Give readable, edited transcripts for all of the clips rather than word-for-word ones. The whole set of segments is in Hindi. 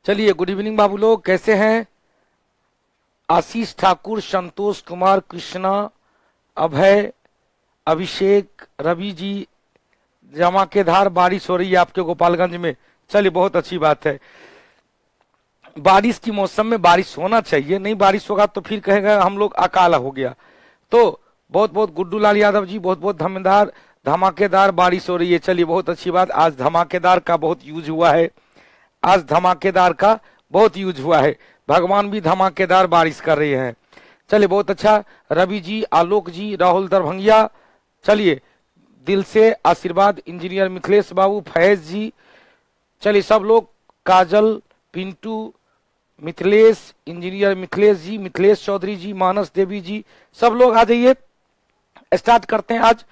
चलिए, गुड इवनिंग बाबू लोग, कैसे हैं? आशीष ठाकुर, संतोष कुमार, कृष्णा, अभय, अभिषेक, रवि जी। धमाकेदार बारिश हो रही है आपके गोपालगंज में। चलिए, बहुत अच्छी बात है। बारिश की मौसम में बारिश होना चाहिए, नहीं बारिश होगा तो फिर कहेगा हम लोग अकाल हो गया। तो बहुत बहुत गुड्डू लाल यादव जी, बहुत बहुत धमाकेदार बारिश हो रही है। चलिए, बहुत अच्छी बात। आज धमाकेदार का बहुत यूज हुआ है। आज धमाकेदार का बहुत यूज हुआ है। भगवान भी धमाकेदार बारिश कर रहे हैं। चलिए, बहुत अच्छा। रवि जी, आलोक जी, राहुल दरभंगिया, चलिए दिल से आशीर्वाद। इंजीनियर मिथिलेश बाबू, फैज जी, चलिए सब लोग, काजल, पिंटू, मिथिलेश, इंजीनियर मिथिलेश जी, मिथिलेश चौधरी जी, मानस देवी जी, सब लोग आ जाइए। स्टार्ट करते हैं। आज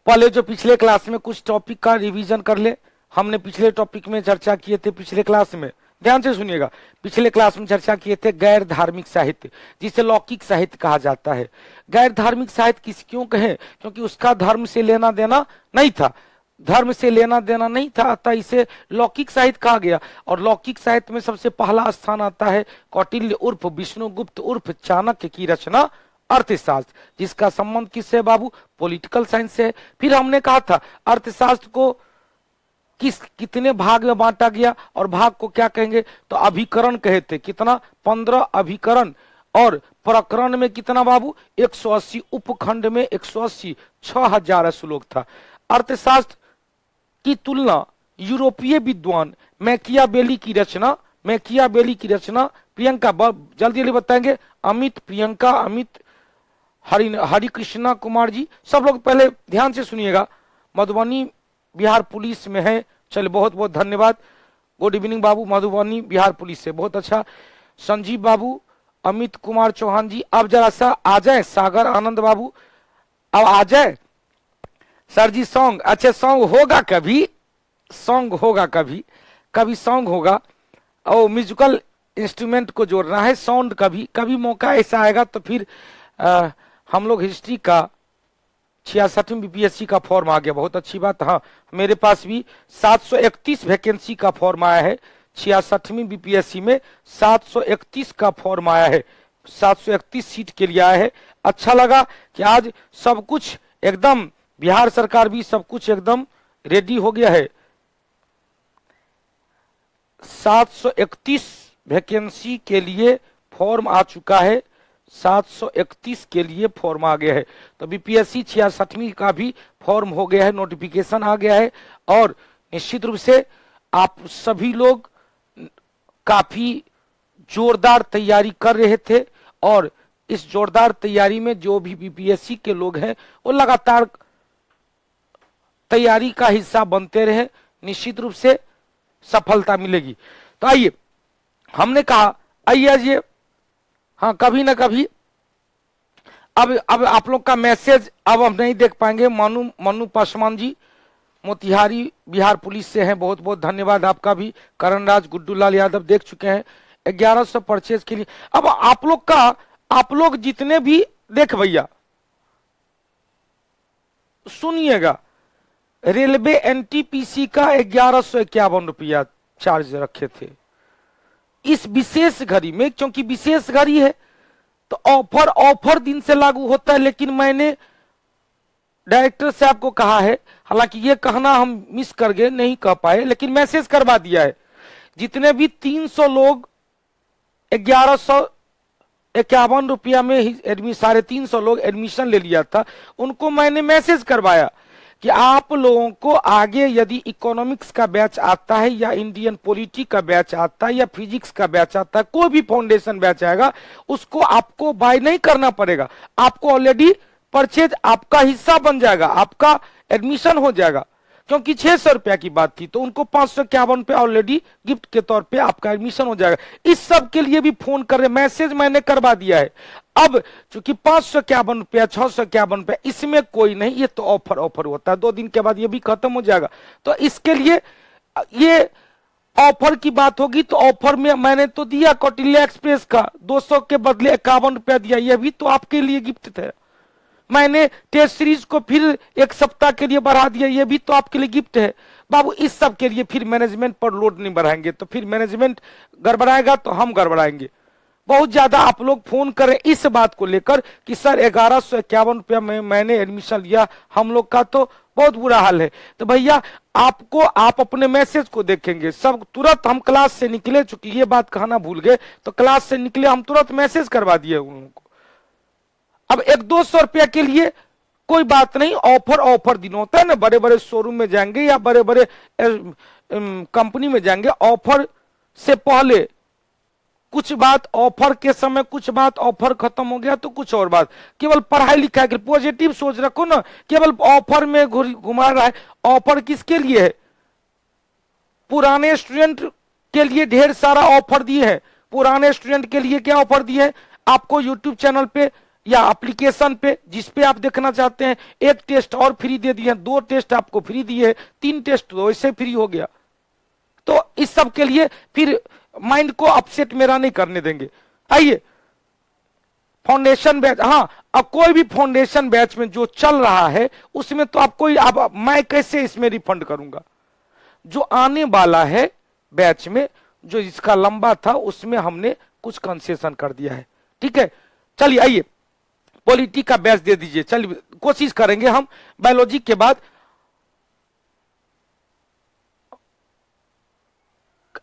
पहले जो पिछले क्लास में कुछ टॉपिक का रिवीजन कर ले। हमने पिछले टॉपिक में चर्चा किए थे, पिछले क्लास में ध्यान से सुनिएगा। पिछले क्लास में चर्चा किए थे गैर धार्मिक साहित्य, जिसे लौकिक साहित्य कहा जाता है। गैर धार्मिक साहित्य किस क्यों कहे? क्योंकि उसका धर्म से लेना देना नहीं था, धर्म से लेना देना नहीं था, अतः इसे लौकिक साहित्य कहा गया। और लौकिक साहित्य में सबसे पहला स्थान आता है कौटिल्य उर्फ विष्णुगुप्त उर्फ चाणक्य की रचना अर्थशास्त्र, जिसका संबंध किससे बाबू? पॉलिटिकल साइंस से है। फिर हमने कहा था अर्थशास्त्र को कितने भाग में बांटा गया, और भाग को क्या कहेंगे? तो अभिकरण कहे थे। कितना? 15 अभिकरण। और प्रकरण में कितना बाबू? 180। उपखंड में 180, 6000 श्लोक था। अर्थशास्त्र की तुलना यूरोपीय विद्वान मैकियावेली की रचना, प्रियंका जल्दी जल्दी बताएंगे। अमित, प्रियंका, अमित, हरि कृष्णा कुमार जी, सब लोग पहले ध्यान से सुनिएगा। मधुबनी बिहार पुलिस में है। चलिए, बहुत बहुत धन्यवाद। गुड इवनिंग बाबू, मधुबनी बिहार पुलिस से, बहुत अच्छा। संजीव बाबू, अमित कुमार चौहान जी, अब जरा सा आ जाए। सागर आनंद बाबू, अब आ जाए सर जी। सॉन्ग, अच्छा सॉन्ग होगा कभी, सॉन्ग होगा कभी, कभी सॉन्ग होगा। और म्यूजिकल इंस्ट्रूमेंट को जोड़ना है, साउंड कभी कभी मौका ऐसा आएगा तो फिर हम लोग हिस्ट्री का 66वीं बीपीएससी का फॉर्म आ गया, बहुत अच्छी बात। हाँ, मेरे पास भी 731 वैकेंसी का फॉर्म आया है। 66वीं बीपीएससी में 731 का फॉर्म आया है, 731 सीट के लिए आया है। अच्छा लगा कि आज सब कुछ एकदम, बिहार सरकार भी सब कुछ एकदम रेडी हो गया है। 731 वैकेंसी के लिए फॉर्म आ चुका है, 731 के लिए फॉर्म आ गया है। तो बीपीएससी 66वीं का भी फॉर्म हो गया है, नोटिफिकेशन आ गया है। और निश्चित रूप से आप सभी लोग काफी जोरदार तैयारी कर रहे थे, और इस जोरदार तैयारी में जो भी बीपीएससी के लोग हैं वो लगातार तैयारी का हिस्सा बनते रहे, निश्चित रूप से सफलता मिलेगी। तो आइए, हमने कहा आइए आज ये, हाँ कभी ना कभी, अब आप लोग का मैसेज अब हम नहीं देख पाएंगे। मनु पासवान जी, मोतिहारी बिहार पुलिस से हैं, बहुत बहुत धन्यवाद आपका भी। करण राज, गुड्डू लाल यादव देख चुके हैं। 1100 परचेज के लिए। अब आप लोग जितने भी देख भैया सुनिएगा, रेलवे एनटीपीसी का 1151 रुपया चार्ज रखे थे इस विशेष घड़ी में, क्योंकि विशेष घड़ी है तो ऑफर दिन से लागू होता है। लेकिन मैंने डायरेक्टर साहब को कहा है, हालांकि ये कहना हम मिस कर गए, नहीं कह पाए, लेकिन मैसेज करवा दिया है। जितने भी 300 लोग 1151 रुपया में 350 लोग एडमिशन ले लिया था, उनको मैंने मैसेज करवाया कि आप लोगों को आगे यदि इकोनॉमिक्स का बैच आता है, या इंडियन पॉलिटी का बैच आता है, या फिजिक्स का बैच आता है, कोई भी फाउंडेशन बैच आएगा, उसको आपको बाय नहीं करना पड़ेगा। आपको ऑलरेडी परचेज, आपका हिस्सा बन जाएगा, आपका एडमिशन हो जाएगा। क्योंकि 600 रुपया की बात थी, तो उनको 551 पे ऑलरेडी गिफ्ट के तौर पे आपका एडमिशन हो जाएगा। इस सब के लिए भी फोन कर रहे, मैसेज मैंने करवा दिया है। अब चूंकि 551 रुपया, 651 रुपया, इसमें कोई नहीं, ये तो ऑफर होता है, 2 दिन के बाद ये भी खत्म हो जाएगा। तो इसके लिए ये ऑफर की बात होगी, तो ऑफर में मैंने तो दिया कौटिल्य एक्सप्रेस का 200 के बदले 51 रुपया दिया, ये भी तो आपके लिए गिफ्ट था। मैंने टेस्ट सीरीज को फिर एक सप्ताह के लिए बढ़ा दिया, ये भी तो आपके लिए गिफ्ट है बाबू। इस सब के लिए फिर मैनेजमेंट पर लोड नहीं बढ़ाएंगे तो फिर मैनेजमेंट गड़बड़ाएगा तो हम गड़बड़ाएंगे। बहुत ज्यादा आप लोग फोन करें इस बात को लेकर कि सर 1151 रुपया में मैंने एडमिशन लिया, हम लोग का तो बहुत बुरा हाल है। तो भैया आपको, आप अपने मैसेज को देखेंगे सब तुरंत। हम क्लास से निकले, चूंकि ये बात कहना भूल गए, तो क्लास से निकले हम तुरंत मैसेज करवा दिए उन लोगों को। अब 100-200 रुपया के लिए कोई बात नहीं, ऑफर ऑफर दिन होता है ना, बड़े बड़े शोरूम में जाएंगे या बड़े बड़े कंपनी में जाएंगे, ऑफर से पहले कुछ बात, ऑफर के समय कुछ बात, ऑफर खत्म हो गया तो कुछ और बात। केवल पढ़ाई लिखाई के पॉजिटिव सोच रखो ना, केवल ऑफर में घुमा रहा है। ऑफर किसके लिए है? पुराने स्टूडेंट के लिए ढेर सारा ऑफर दिए है। पुराने स्टूडेंट के लिए क्या ऑफर दिए है? आपको यूट्यूब चैनल पे या एप्लीकेशन पे जिस पे आप देखना चाहते हैं, एक टेस्ट और फ्री दे दिए, 2 टेस्ट आपको फ्री दिए, 3 टेस्ट तो वैसे फ्री हो गया। तो इस सब के लिए फिर माइंड को अपसेट मेरा नहीं करने देंगे। आइए फाउंडेशन बैच, हाँ अब कोई भी फाउंडेशन बैच में जो चल रहा है उसमें तो आपको, अब मैं कैसे इसमें रिफंड करूंगा? जो आने वाला है बैच में, जो इसका लंबा था उसमें हमने कुछ कंसेशन कर दिया है। ठीक है, चलिए आइए पॉलिटी का बैच दे दीजिए। चलिए कोशिश करेंगे हम बायोलॉजी के बाद।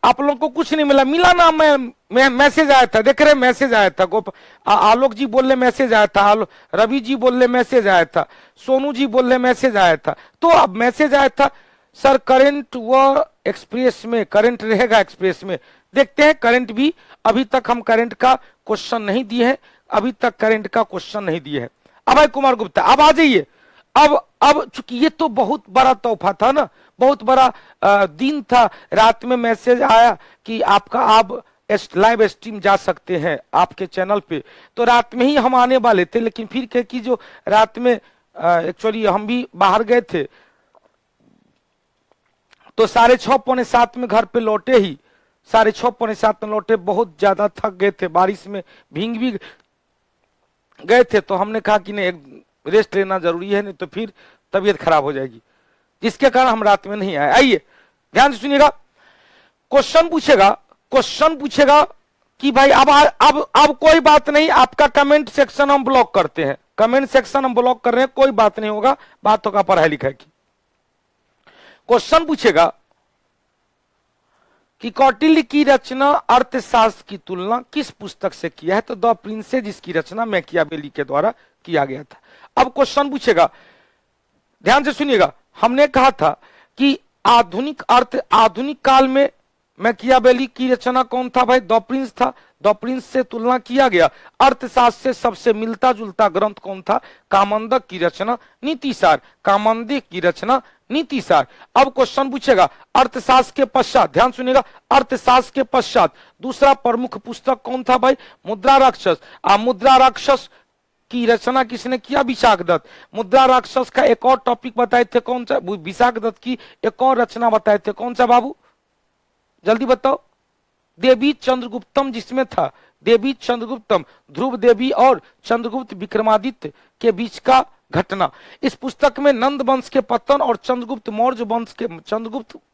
आप लोगों को कुछ नहीं मिला ना? मैं मैसेज आया था, देख रहे मैसेज आया था, आलोक जी बोल रहे मैसेज आया था, रवि जी बोल रहे मैसेज आया था, सोनू जी बोल रहे मैसेज आया था। तो अब मैसेज आया था सर करंट व एक्सप्रेस में, करंट रहेगा एक्सप्रेस में। देखते हैं करंट भी, अभी तक हम करंट का क्वेश्चन नहीं दिए हैं, अभी तक करंट का क्वेश्चन नहीं दिए हैं। अभय कुमार गुप्ता अब आ जाइए। अब चूंकि ये तो बहुत बड़ा तोहफा था ना, बहुत बड़ा दिन था, रात में मैसेज आया कि आपका आप लाइव स्ट्रीम जा सकते हैं आपके चैनल पे। तो रात में ही हम आने वाले थे, लेकिन फिर क्या कि जो रात में एक्चुअली हम भी बाहर गए थे, तो 6:30 पौने 7 में घर पे लौटे ही, 6:30 पौने 7 में लौटे। बहुत ज्यादा थक गए थे, बारिश में भींग भी गए थे, तो हमने कहा कि नहीं एक रेस्ट लेना जरूरी है, नहीं तो फिर तबीयत खराब हो जाएगी, जिसके कारण हम रात में नहीं आए। आइए ध्यान से सुनिएगा, क्वेश्चन पूछेगा कि भाई अब कोई बात नहीं, आपका कमेंट सेक्शन हम ब्लॉक करते हैं, कमेंट सेक्शन हम ब्लॉक कर रहे हैं, कोई बात नहीं होगा, बात होगा पढ़ाई लिखाई की। क्वेश्चन पूछेगा कि कौटिल्य की रचना अर्थशास्त्र की तुलना किस पुस्तक से किया है? तो द प्रिंसेस, जिसकी रचना मैकियावेली के द्वारा किया गया था। अब क्वेश्चन पूछेगा, ध्यान से सुनिएगा, हमने कहा था कि आधुनिक काल में मैकियावेली की रचना कौन था? भाई द प्रिंस था, द प्रिंस से तुलना किया गया। अर्थशास्त्र से सबसे मिलता जुलता ग्रंथ कौन था? कामंदक की रचना नीतिसार, कामंदक की रचना नीतिसार। अब क्वेश्चन पूछेगा अर्थशास्त्र के पश्चात, ध्यान सुनिएगा, अर्थशास्त्र के पश्चात दूसरा प्रमुख पुस्तक कौन था? भाई मुद्रा राक्षस। मुद्रा राक्षस की रचना किसने किया? विशाख दत्त। मुद्रा राक्षस का एक और टॉपिक बताए थे, कौन सा? विशाख दत्त की एक और रचना बताए थे, कौन सा बाबू? जल्दी बताओ। देवी चंद्रगुप्तम, जिसमें था देवी चंद्रगुप्तम, ध्रुव देवी और चंद्रगुप्त विक्रमादित्य के बीच का घटना। इस पुस्तक में नंद वंश के पतन और चंद्रगुप्त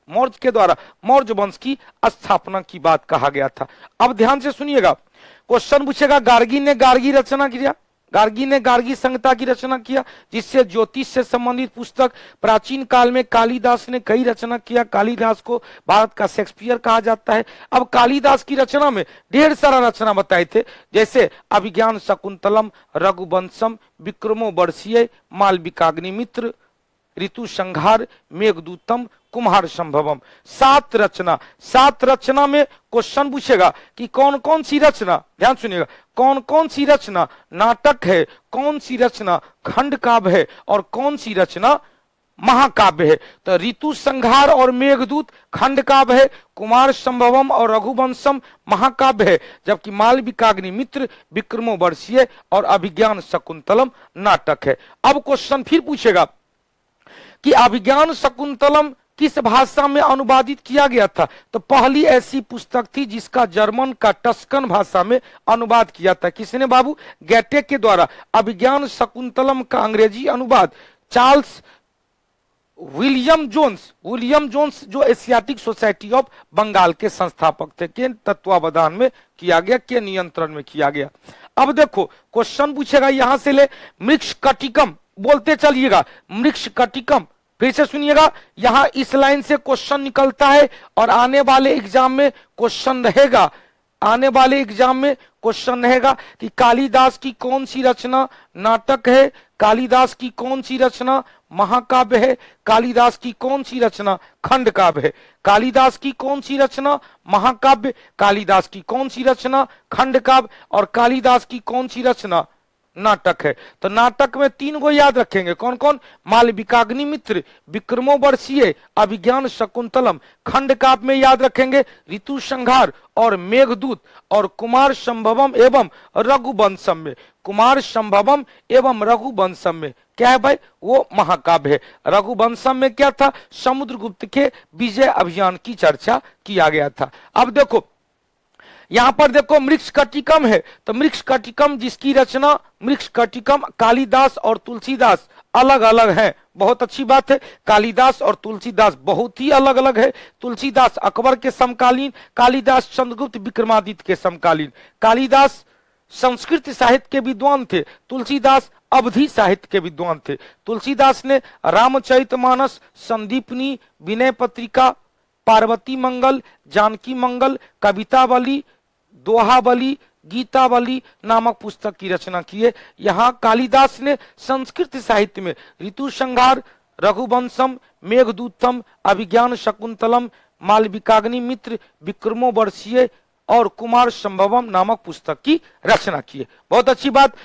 मौर्य के द्वारा मौर्य वंश की स्थापना की बात कहा गया था। अब ध्यान से सुनिएगा, क्वेश्चन पूछेगा गार्गी ने गार्गी रचना किया, गार्गी ने गार्गी संहिता की रचना किया, जिससे ज्योतिष से संबंधित पुस्तक। प्राचीन काल में कालिदास ने कई रचना किया, कालिदास को भारत का शेक्सपियर कहा जाता है। अब कालिदास की रचना में ढेर सारा रचना बताए थे, जैसे अभिज्ञान शकुंतलम, रघुवंशम, विक्रमो वर्षीय, मालविकाग्निमित्र, ऋतु संहार, मेघदूतम, कुम्हार संभवम। 7 रचना में क्वेश्चन पूछेगा कि कौन कौन सी रचना, ध्यान सुनिएगा, कौन कौन सी रचना नाटक है, कौन सी रचना खंड काव्य है और कौन सी रचना महाकाव्य है। तो ऋतु संहार और मेघदूत खंड काव्य है, कुमार संभवम और रघुवंशम महाकाव्य है, जबकि मालविकाग्निमित्र, विक्रमो वर्षीय और अभिज्ञान शकुंतलम नाटक है। अब क्वेश्चन फिर पूछेगा कि अभिज्ञान शकुंतलम किस भाषा में अनुवादित किया गया था? तो पहली ऐसी पुस्तक थी जिसका जर्मन का टस्कन भाषा में अनुवाद किया था। किसने बाबू? गैटे के द्वारा। अभिज्ञान शकुंतलम का अंग्रेजी अनुवाद चार्ल्स विलियम जोन्स जो एशियाटिक सोसाइटी ऑफ बंगाल के संस्थापक थे, के तत्वावधान में किया गया, के नियंत्रण में किया गया। अब देखो क्वेश्चन पूछेगा, यहां से ले मृक्षकटिकम, बोलते चलिएगा मृक्षकटिकम। फिर से सुनिएगा, यहां इस लाइन से क्वेश्चन निकलता है और आने वाले एग्जाम में क्वेश्चन रहेगा, आने वाले एग्जाम में क्वेश्चन रहेगा कि कालिदास की कौन सी रचना नाटक है, कालिदास की कौन सी रचना महाकाव्य है, कालिदास की कौन सी रचना खंड काव्य है, कालिदास की कौन सी रचना महाकाव्य, कालिदास की कौन सी रचना खंड काव्य और कालिदास की कौन सी रचना नाटक है। तो नाटक में 3 को याद रखेंगे, कौन कौन? मालविकाग्निमित्र, विक्रमोर्वशीय, अभिज्ञान शकुंतलम। खंड काव्य में याद रखेंगे ऋतु संहार और मेघदूत और कुमार संभवम एवं रघुवंशम में। कुमार संभवम एवं रघुवंशम में क्या है भाई? वो महाकाव्य है। रघुवंशम में क्या था? समुद्रगुप्त के विजय अभियान की चर्चा किया गया था। अब देखो यहां पर देखो मृक्षकटिकम है, तो मृक्षकटिकम जिसकी रचना, मृक्षकटिकम कालिदास और तुलसीदास अलग अलग हैं। बहुत अच्छी बात है, कालिदास और तुलसीदास बहुत ही अलग अलग है। तुलसीदास अकबर के समकालीन, कालिदास चंद्रगुप्त विक्रमादित्य के समकालीन। कालिदास संस्कृत साहित्य के विद्वान थे, तुलसीदास अवधि साहित्य के विद्वान थे। तुलसीदास ने रामचरितमानस, संदीपनी, विनय पत्रिका, पार्वती मंगल, जानकी मंगल, कवितावली, दोहावली, गीतावली नामक पुस्तक की रचना की है। यहाँ कालिदास ने संस्कृत साहित्य में ऋतु संहार, रघुवंशम, मेघदूतम, अभिज्ञान शकुंतलम, मालविकाग्निमित्र, विक्रमोर्वशीय और कुमार संभवम नामक पुस्तक की रचना की है। बहुत अच्छी बात।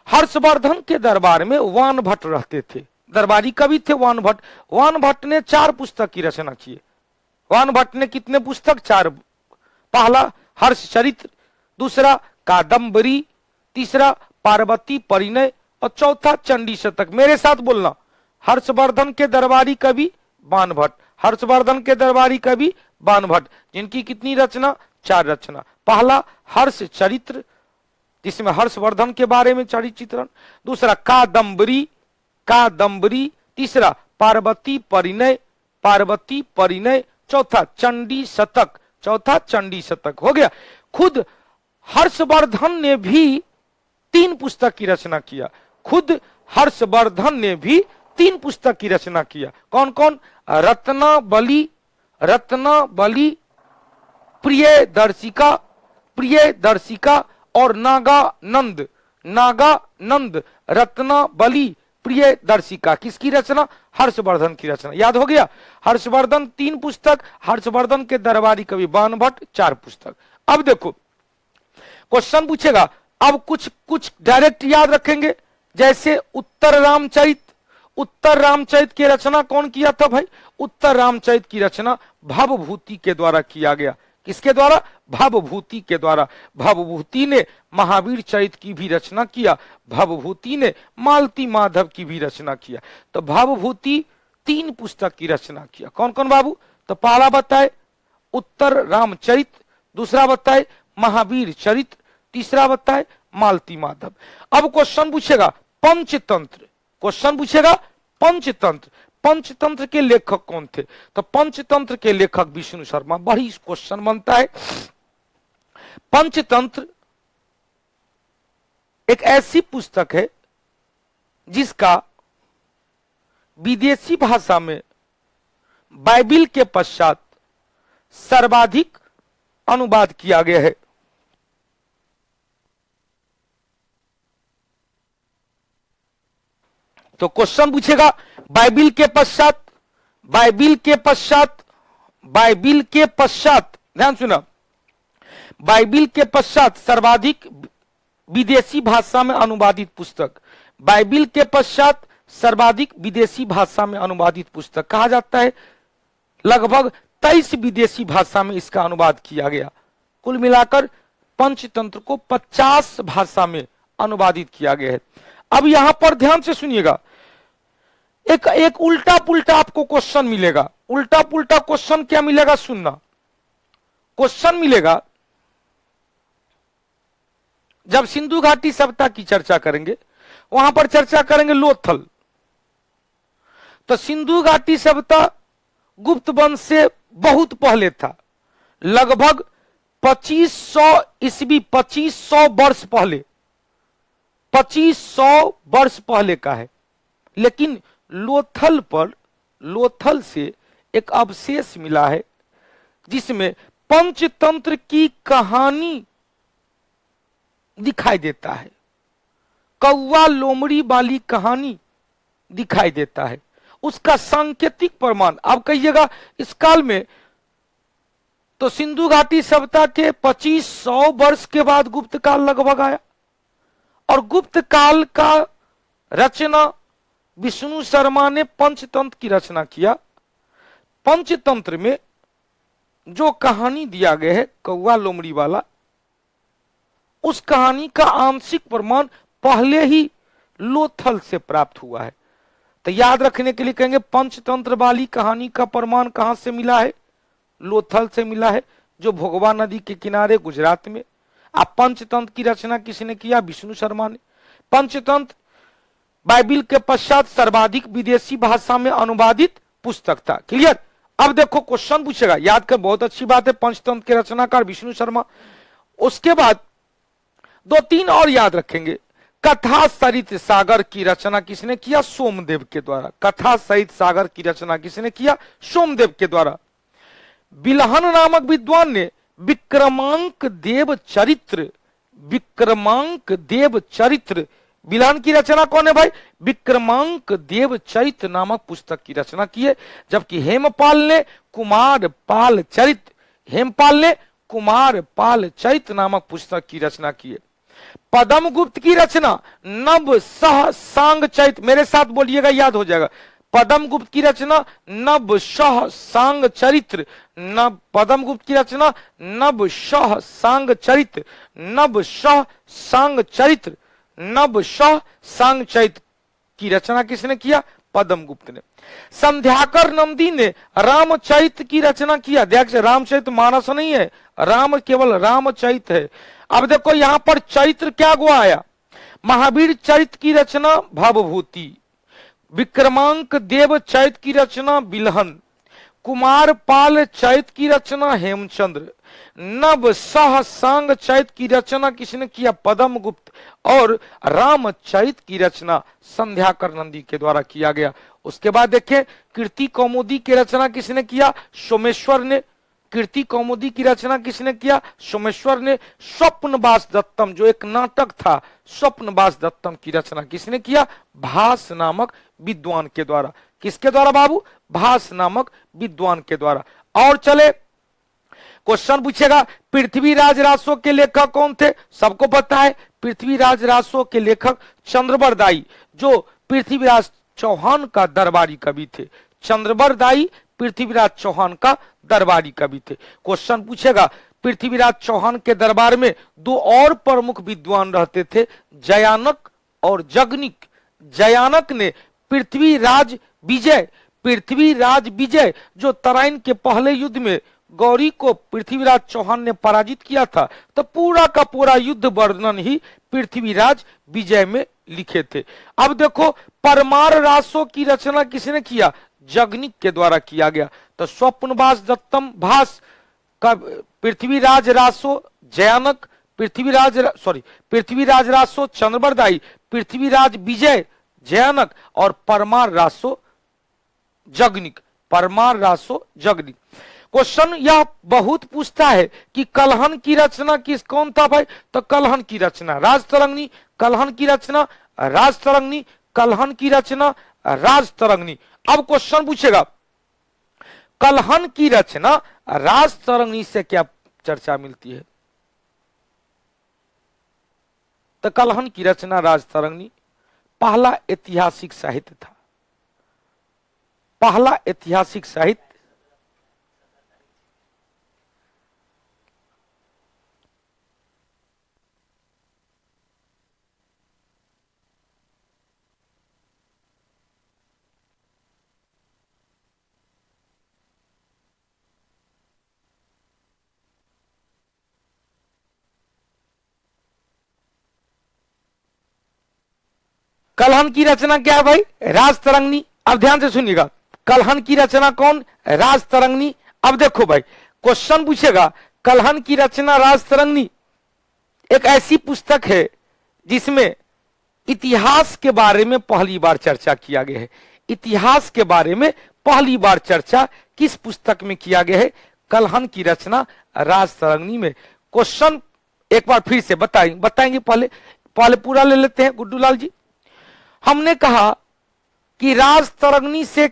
हर्षवर्धन के दरबार में वान भट्ट रहते थे, दरबारी कवि थे वान भट्ट। वान भट्ट ने 4 पुस्तक की रचना की है। वान भट्ट ने कितने पुस्तक? 4। पहला हर्षचरित्र, दूसरा कादम्बरी, तीसरा पार्वती परिणय और चौथा चंडी शतक। मेरे साथ बोलना, हर्षवर्धन के दरबारी कवि वान भट्ट, हर्षवर्धन के दरबारी कवि वान भट्ट, जिनकी कितनी रचना? 4 रचना। पहला हर्षचरित्र जिसमें हर्षवर्धन के बारे में चित्रण, दूसरा कादम्बरी, तीसरा पार्वती परिणय, चौथा चंडी शतक हो गया। खुद हर्षवर्धन ने भी 3 पुस्तक की रचना किया। खुद हर्षवर्धन ने भी 3 पुस्तक की रचना किया। कौन कौन? रत्नावली, प्रियदर्शिका और नागानंद। रत्नावली, प्रियदर्शिका किसकी रचना? हर्षवर्धन की रचना। याद हो गया। हर्षवर्धन 3 पुस्तक, हर्षवर्धन के दरबारी कवि वान भट्ट 4 पुस्तक। अब देखो क्वेश्चन पूछेगा, अब कुछ डायरेक्ट याद रखेंगे, जैसे उत्तर रामचरित की रचना कौन किया था भाई? उत्तर रामचरित की रचना भवभूति के द्वारा किया गया। किसके द्वारा? भवभूति के द्वारा। भवभूति ने महावीर चरित की भी रचना किया, भवभूति ने मालती माधव की भी रचना किया। तो भवभूति 3 पुस्तक की रचना किया। कौन कौन बाबू? तो पहला बताए उत्तर रामचरित, दूसरा बताए महावीर चरित, तीसरा बताए मालती माधव। अब क्वेश्चन पूछेगा पंचतंत्र, पंचतंत्र के लेखक कौन थे? तो पंचतंत्र के लेखक विष्णु शर्मा। बड़ी क्वेश्चन बनता है। पंचतंत्र एक ऐसी पुस्तक है जिसका विदेशी भाषा में बाइबिल के पश्चात सर्वाधिक अनुवाद किया गया है। तो क्वेश्चन पूछेगा बाइबिल के पश्चात ध्यान सुना, बाइबिल के पश्चात सर्वाधिक विदेशी भाषा में अनुवादित पुस्तक, बाइबिल के पश्चात सर्वाधिक विदेशी भाषा में अनुवादित पुस्तक कहा जाता है। लगभग 23 विदेशी भाषा में इसका अनुवाद किया गया। कुल मिलाकर पंचतंत्र को 50 भाषा में अनुवादित किया गया है। अब यहां पर ध्यान से सुनिएगा, एक उल्टा पुल्टा आपको क्वेश्चन मिलेगा। उल्टा पुल्टा क्वेश्चन क्या मिलेगा सुनना। क्वेश्चन मिलेगा, जब सिंधु घाटी सभ्यता की चर्चा करेंगे वहां पर चर्चा करेंगे लोथल। तो सिंधु घाटी सभ्यता गुप्त वंश से बहुत पहले था, लगभग 2500 ईस्वी, 2500 वर्ष पहले, 2500 वर्ष पहले का है। लेकिन लोथल से एक अवशेष मिला है जिसमें पंचतंत्र की कहानी दिखाई देता है, कौवा लोमड़ी वाली कहानी दिखाई देता है। उसका सांकेतिक प्रमाण आप कहिएगा इस काल में, तो सिंधु घाटी सभ्यता के 2500 वर्ष के बाद गुप्त काल लगभग आया, और गुप्त काल का रचना विष्णु शर्मा ने पंचतंत्र की रचना किया। पंचतंत्र में जो कहानी दिया गया है कौवा लोमड़ी वाला, उस कहानी का आंशिक प्रमाण पहले ही लोथल से प्राप्त हुआ है। तो याद रखने के लिए कहेंगे पंचतंत्र वाली कहानी का प्रमाण कहां से मिला है? लोथल से मिला है, जो भोगवा नदी के किनारे गुजरात में। अब पंचतंत्र की रचना किसने किया? विष्णु शर्मा ने। पंचतंत्र बाइबिल के पश्चात सर्वाधिक विदेशी भाषा में अनुवादित पुस्तक था। क्लियर? अब देखो क्वेश्चन पूछेगा, याद कर, बहुत अच्छी बात है, पंचतंत्र के रचनाकार विष्णु शर्मा। उसके बाद 2-3 और याद रखेंगे। कथा सरित सागर की रचना किसने किया? सोमदेव के द्वारा। कथा सरित सागर की रचना किसने किया? सोमदेव के द्वारा। बिलहन नामक विद्वान ने विक्रमांक देव चरित्र, बिलहन की रचना कौन है भाई? विक्रमांक देव चरित्र नामक पुस्तक की रचना की है। जबकि हेमपाल ने कुमार पाल चरित्र नामक पुस्तक की रचना की है। पदम गुप्त की रचना नव सह सांग चरित्र, मेरे साथ बोलिएगा याद हो जाएगा। पदम गुप्त की रचना नव सह सांग चरित्र, पदम गुप्त की रचना नव सह सांग चरित्र की रचना किसने किया? पदम गुप्त ने। संध्याकर नंदी ने रामचरित की रचना किया। देखिए रामचरित मानस नहीं है, राम केवल रामचरित है। अब देखो यहां पर चरित्र क्या गुआ आया? महावीर चरित की रचना भवभूति, विक्रमांक देव चरित की रचना बिलहन, कुमार पाल चरित की रचना हेमचंद्र, नव सह सांग चरित की रचना किसने किया? पदम गुप्त, और रामचरित की रचना संध्याकर नंदी के द्वारा किया गया। उसके बाद देखें कीर्ति कौमुदी की रचना किसने किया? सोमेश्वर ने। कीर्ति कौमुदी की रचना किसने किया? सोमेश्वर ने। स्वप्नवास दत्तम, जो एक नाटक था, स्वप्नवास दत्तम की रचना किसने किया? भास नामक विद्वान के द्वारा। किसके द्वारा बाबू? भास नामक विद्वान के द्वारा। और चले क्वेश्चन पूछेगा, पृथ्वीराज रासो के लेखक कौन थे? सबको पता है, पृथ्वीराज रासो के लेखक चंद्रबरदाई, जो पृथ्वीराज चौहान का दरबारी कवि थे। चंद्रबरदाई पृथ्वीराज चौहान का दरबारी कवि थे। क्वेश्चन पूछेगा, पृथ्वीराज चौहान के दरबार में 2 और प्रमुख विद्वान रहते थे, जयानक और जगनिक। जयानक ने पृथ्वीराज विजय जो तराइन के पहले युद्ध में गौरी को पृथ्वीराज चौहान ने पराजित किया था, तो पूरा का पूरा युद्ध वर्णन ही पृथ्वीराज विजय में लिखे थे। अब देखो परमार रासो की रचना किसने किया? जगनिक के द्वारा किया गया। तो स्वप्नवास दत्तम भास का पृथ्वीराज रासो जयानक, पृथ्वीराज रासो चंद्रबरदाई, पृथ्वीराज विजय जयानक, और परमार रासो जगनिक। क्वेश्चन यह बहुत पूछता है कि कलहन की रचना कौन था भाई? तो कलहन की रचना राजतरंगिणी, कलहन की रचना राजतरंगिणी, कलहन की रचना राजतरंगिणी। अब क्वेश्चन पूछेगा, कलहन की रचना राजतरंगिणी से क्या चर्चा मिलती है? तो कलहन की रचना राजतरंगिणी पहला ऐतिहासिक साहित्य था। पहला ऐतिहासिक साहित्य कलहन की रचना क्या है भाई? राजतरंगिणी। अब ध्यान से सुनिएगा, कलहन की रचना कौन? राजतरंगिणी। अब देखो भाई, क्वेश्चन पूछेगा कलहन की रचना राजतरंगिणी एक ऐसी पुस्तक है जिसमें इतिहास के बारे में पहली बार चर्चा किया गया है। इतिहास के बारे में पहली बार चर्चा किस पुस्तक में किया गया है? कलहन की रचना राजतरंगिणी में। क्वेश्चन एक बार फिर से बताएंगे, पहले पूरा ले लेते हैं गुड्डू लाल जी। हमने कहा कि राजतरंगिणी से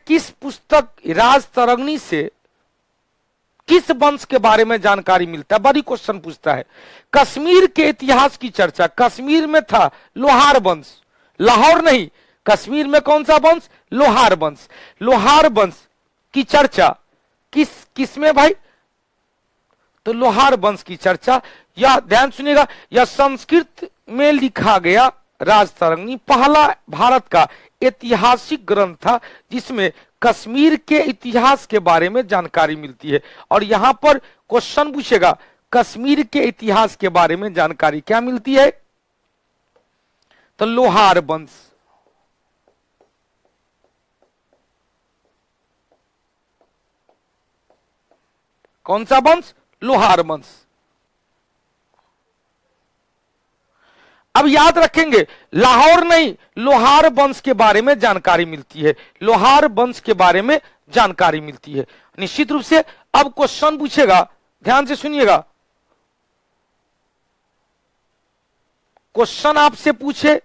किस वंश के बारे में जानकारी मिलता है? बड़ी क्वेश्चन पूछता है। कश्मीर के इतिहास की चर्चा, कश्मीर में था लोहार वंश, लाहौर नहीं, कश्मीर में कौन सा वंश? लोहार वंश। लोहार वंश की चर्चा किस में भाई? तो लोहार वंश की चर्चा, या ध्यान सुनिएगा, यह संस्कृत में लिखा गया राजतरंगिणी पहला भारत का ऐतिहासिक ग्रंथ था जिसमें कश्मीर के इतिहास के बारे में जानकारी मिलती है। और यहां पर क्वेश्चन पूछेगा कश्मीर के इतिहास के बारे में जानकारी क्या मिलती है? तो लोहार वंश। कौन सा वंश? लोहार वंश। अब याद रखेंगे, लाहौर नहीं, लोहार वंश के बारे में जानकारी मिलती है। लोहार वंश के बारे में जानकारी मिलती है निश्चित रूप से। अब क्वेश्चन पूछेगा, ध्यान से सुनिएगा, क्वेश्चन आपसे पूछे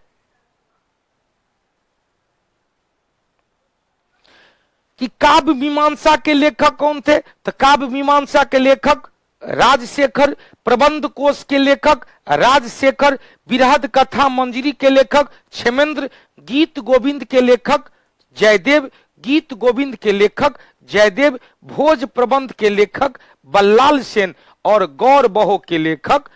कि काव्य मीमांसा के लेखक कौन थे? तो काव्य मीमांसा के लेखक राजशेखर, प्रबंध कोश के लेखक राजशेखर, बृहद कथा मंजरी के लेखक क्षेमेंद्र, गीत गोविंद के लेखक जयदेव, गीत गोविंद के लेखक जयदेव, भोज प्रबंध के लेखक बल्लाल सेन और गौर बहो के लेखक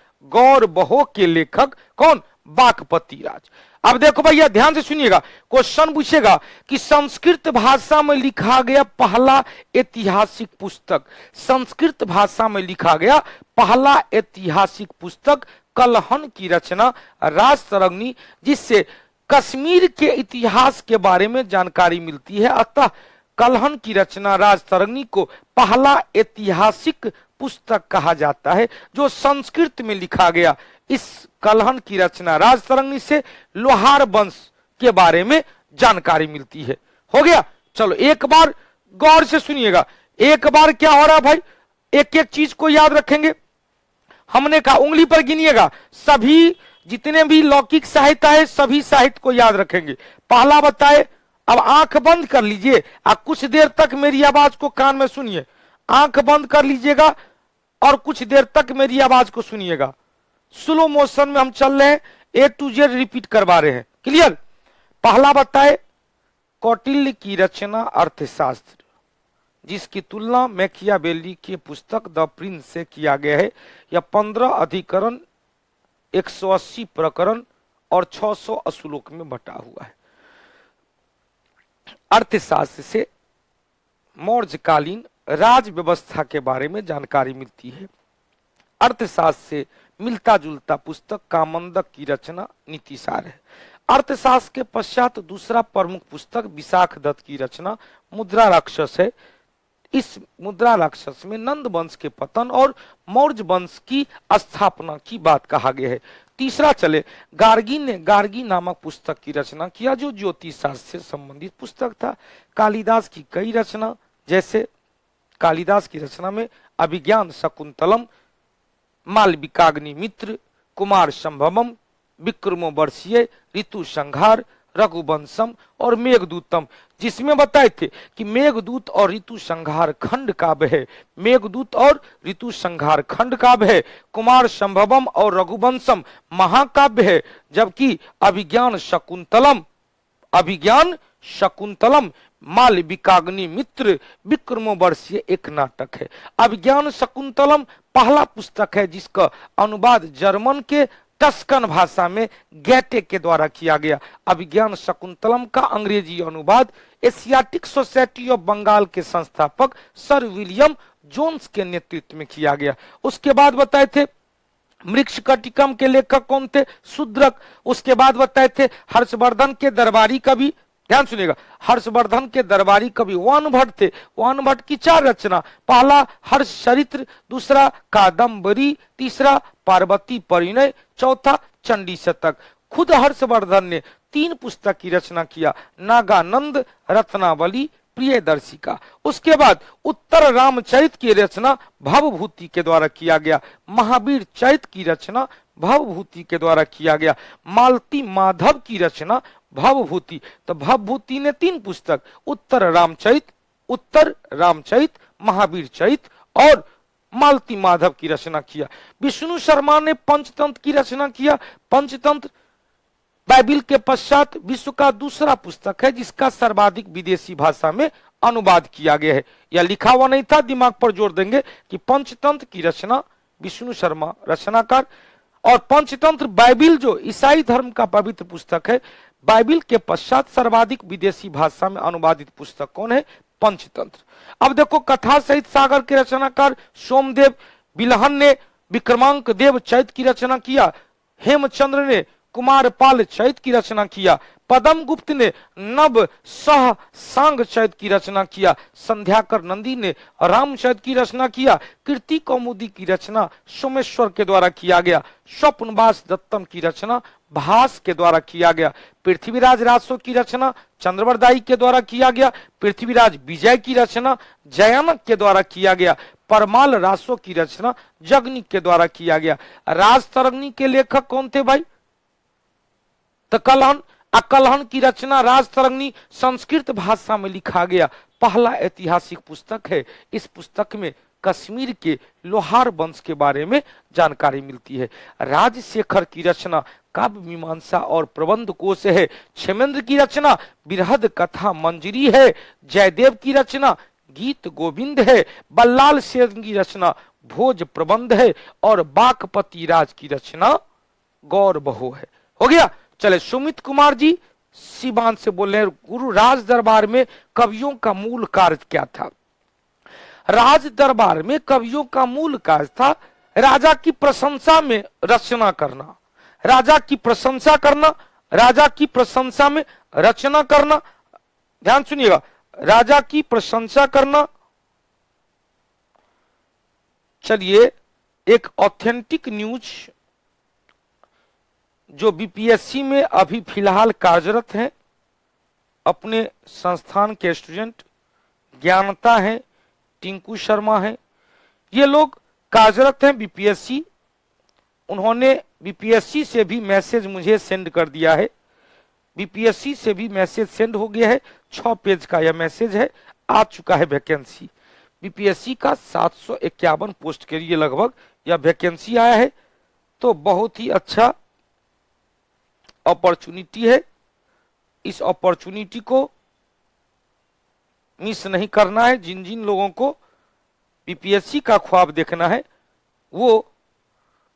कौन? बागपति राज। अब देखो भैया ध्यान से सुनिएगा, क्वेश्चन पूछेगा कि संस्कृत भाषा में लिखा गया पहला ऐतिहासिक पुस्तक, संस्कृत भाषा में लिखा गया पहला ऐतिहासिक पुस्तक कलहन की रचना राजतरंगिणी, जिससे कश्मीर के इतिहास के बारे में जानकारी मिलती है। अतः कलहन की रचना राजतरंगिणी को पहला ऐतिहासिक पुस्तक कहा जाता है जो संस्कृत में लिखा गया। इस कलहन की रचना राजतरंगिणी से लोहार वंश के बारे में जानकारी मिलती है। हो गया? चलो एक बार गौर से सुनिएगा, एक बार क्या हो रहा है भाई, एक एक चीज को याद रखेंगे। हमने कहा उंगली पर गिनिएगा, सभी जितने भी लौकिक साहित्य है सभी साहित्य को याद रखेंगे। पहला बताए, अब आंख बंद कर लीजिए और कुछ देर तक मेरी आवाज को कान में सुनिए। आंख बंद कर लीजिएगा और कुछ देर तक मेरी आवाज को सुनिएगा। स्लो मोशन में हम चल रहे हैं, ए टू जेड रिपीट करवा रहे हैं। क्लियर? पहला बताए, कौटिल्य की रचना अर्थशास्त्र, जिसकी तुलना मैकियावेली की पुस्तक द प्रिंस से किया गया है। यह 15 अधिकरण, 180 प्रकरण और 600 श्लोक में बटा हुआ है। अर्थशास्त्र से मौर्यकालीन राज व्यवस्था के बारे में जानकारी मिलती है। अर्थशास्त्र से मिलता जुलता पुस्तक कामंदक की रचना नीतिसार है। अर्थशास्त्र के पश्चात दूसरा प्रमुख पुस्तक विशाख दत्त की रचना मुद्रा राक्षस है। इस मुद्रा राक्षस में नंद वंश के पतन और मौर्य वंश की स्थापना की बात कहा गया है। तीसरा चले, गार्गी ने गार्गी नामक पुस्तक की रचना किया जो ज्योतिष शास्त्र से संबंधित पुस्तक था। कालिदास की कई रचना, जैसे कालिदास की रचना में अभिज्ञान शकुंतलम, मालविकाग्नि मित्र, कुमार संभवम, विक्रमो वर्षीय, ऋतु संहार, रघुवंशम और मेघदूतम, जिसमें बताए थे कि मेघदूत और ऋतु संहार खंड काव्य है। मेघदूत और ऋतु संहार खंड काव्य है। कुमार संभवम और रघुवंशम महाकाव्य है, जबकि अभिज्ञान शकुंतलम मालविकाग्नि मित्र, विक्रमो वर्षीय एक नाटक है। अभिज्ञान शकुंतलम पहला पुस्तक है जिसका अनुवाद जर्मन के टस्कन भाषा में गैटे के द्वारा किया गया। अभिज्ञान शकुंतलम का अंग्रेजी अनुवाद एशियाटिक सोसाइटी ऑफ बंगाल के संस्थापक सर विलियम जोन्स के नेतृत्व में किया गया। उसके बाद बताए थे मृक्षकटिकम के लेखक कौन थे? शूद्रक। उसके बाद बताए थे हर्षवर्धन के दरबारी कवि, ध्यान सुनिएगा, हर्षवर्धन के दरबारी कवि वान भट्ट थे। वान भट्ट की 4 रचना, पहला हर्ष चरित्र, दूसरा कादम्बरी, तीसरा पार्वती परिणय, चौथा चंडी शतक। खुद हर्षवर्धन ने 3 पुस्तक की रचना किया, नागानंद, रत्नावली, प्रियदर्शिका। उसके बाद उत्तर रामचरित की रचना भवभूति के द्वारा किया गया, महावीर चरित की रचना भवभूति के द्वारा किया गया, मालती माधव की रचना भवभूति। तो भवभूति ने 3 पुस्तक, उत्तर रामचरित, महावीर चरित और मालती माधव की रचना किया। विष्णु शर्मा ने पंचतंत्र की रचना किया। पंचतंत्र बाइबिल के पश्चात विश्व का दूसरा पुस्तक है जिसका सर्वाधिक विदेशी भाषा में अनुवाद किया गया है। यह लिखा हुआ नहीं था, दिमाग पर जोर देंगे कि पंचतंत्र की रचना विष्णु शर्मा रचनाकार, और पंचतंत्र बाइबिल जो ईसाई धर्म का पवित्र पुस्तक है, बाइबिल के पश्चात सर्वाधिक विदेशी भाषा में अनुवादित पुस्तक कौन है? पंचतंत्र। अब देखो कथा सहित सागर के रचनाकार सोमदेव बिलहन ने विक्रमांक देव चैत की रचना किया, हेमचंद्र ने कुमारपाल चैत की रचना किया, पदम गुप्त ने नव सह सांग चैत की रचना किया, संध्याकर नंदी ने रामचरित की रचना किया, कीर्ति कौमुदी की रचना सोमेश्वर के द्वारा किया गया, स्वप्नवास दत्तम की रचना भास के द्वारा किया गया, पृथ्वीराज रासो की रचना चंद्रवरदाई के द्वारा किया गया, पृथ्वीराज विजय की रचना जयानक के द्वारा किया गया, परमाल रासो की रचना जगनी के द्वारा किया गया। राजतरंगिणी के लेखक कौन थे भाई? तो कलहन अकलहन की रचना राजतरंगिणी संस्कृत भाषा में लिखा गया पहला ऐतिहासिक पुस्तक है। इस पुस्तक में कश्मीर के लोहार वंश के बारे में जानकारी मिलती है। राजशेखर की रचना काव्य मीमांसा और प्रबंध कोश है। क्षेमेंद्र की रचना बृहद कथा मंजरी है। जयदेव की रचना गीत गोविंद है। बल्लाल सेन की रचना भोज प्रबंध है और बाकपति राज की रचना गौर बहो है। हो गया। चले, सुमित कुमार जी सीवान से बोल रहे हैं, गुरु राज दरबार में कवियों का मूल कार्य क्या था? राज दरबार में कवियों का मूल कार्य था राजा की प्रशंसा में रचना करना, राजा की प्रशंसा करना, राजा की प्रशंसा में रचना करना। ध्यान सुनिएगा, राजा की प्रशंसा करना। चलिए, एक ऑथेंटिक न्यूज जो बीपीएससी में अभी फिलहाल कार्यरत हैं, अपने संस्थान के स्टूडेंट ज्ञानता हैं, टिंकू शर्मा हैं, ये लोग कार्यरत हैं बीपीएससी। उन्होंने बीपीएससी से भी मैसेज मुझे सेंड कर दिया है। बीपीएससी से भी मैसेज सेंड हो गया है। 6 पेज का यह मैसेज है। आ चुका है वैकेंसी बीपीएससी का 751 पोस्ट के लिए लगभग यह वैकेंसी आया है। तो बहुत ही अच्छा अपॉर्चुनिटी है। इस अपॉर्चुनिटी को मिस नहीं करना है। जिन जिन लोगों को बीपीएससी का ख्वाब देखना है वो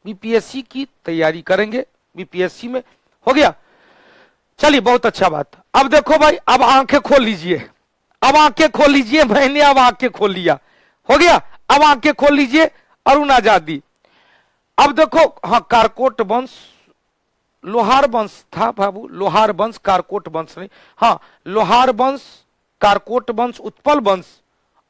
बीपीएससी की तैयारी करेंगे। बीपीएससी में हो गया। चलिए, बहुत अच्छा बात। अब देखो भाई, अब आंखें खोल लीजिए, अब आंखें खोल लीजिए। मैंने अब आंखें खोल लिया, हो गया। अब आंखें खोल लीजिए। अरुण आजादी। अब देखो, हाँ, कारकोट वंश, लोहार वंश था बाबू, लोहार वंश, कारकोट वंश नहीं। हाँ, लोहार वंश, कारकोट वंश, उत्पल वंश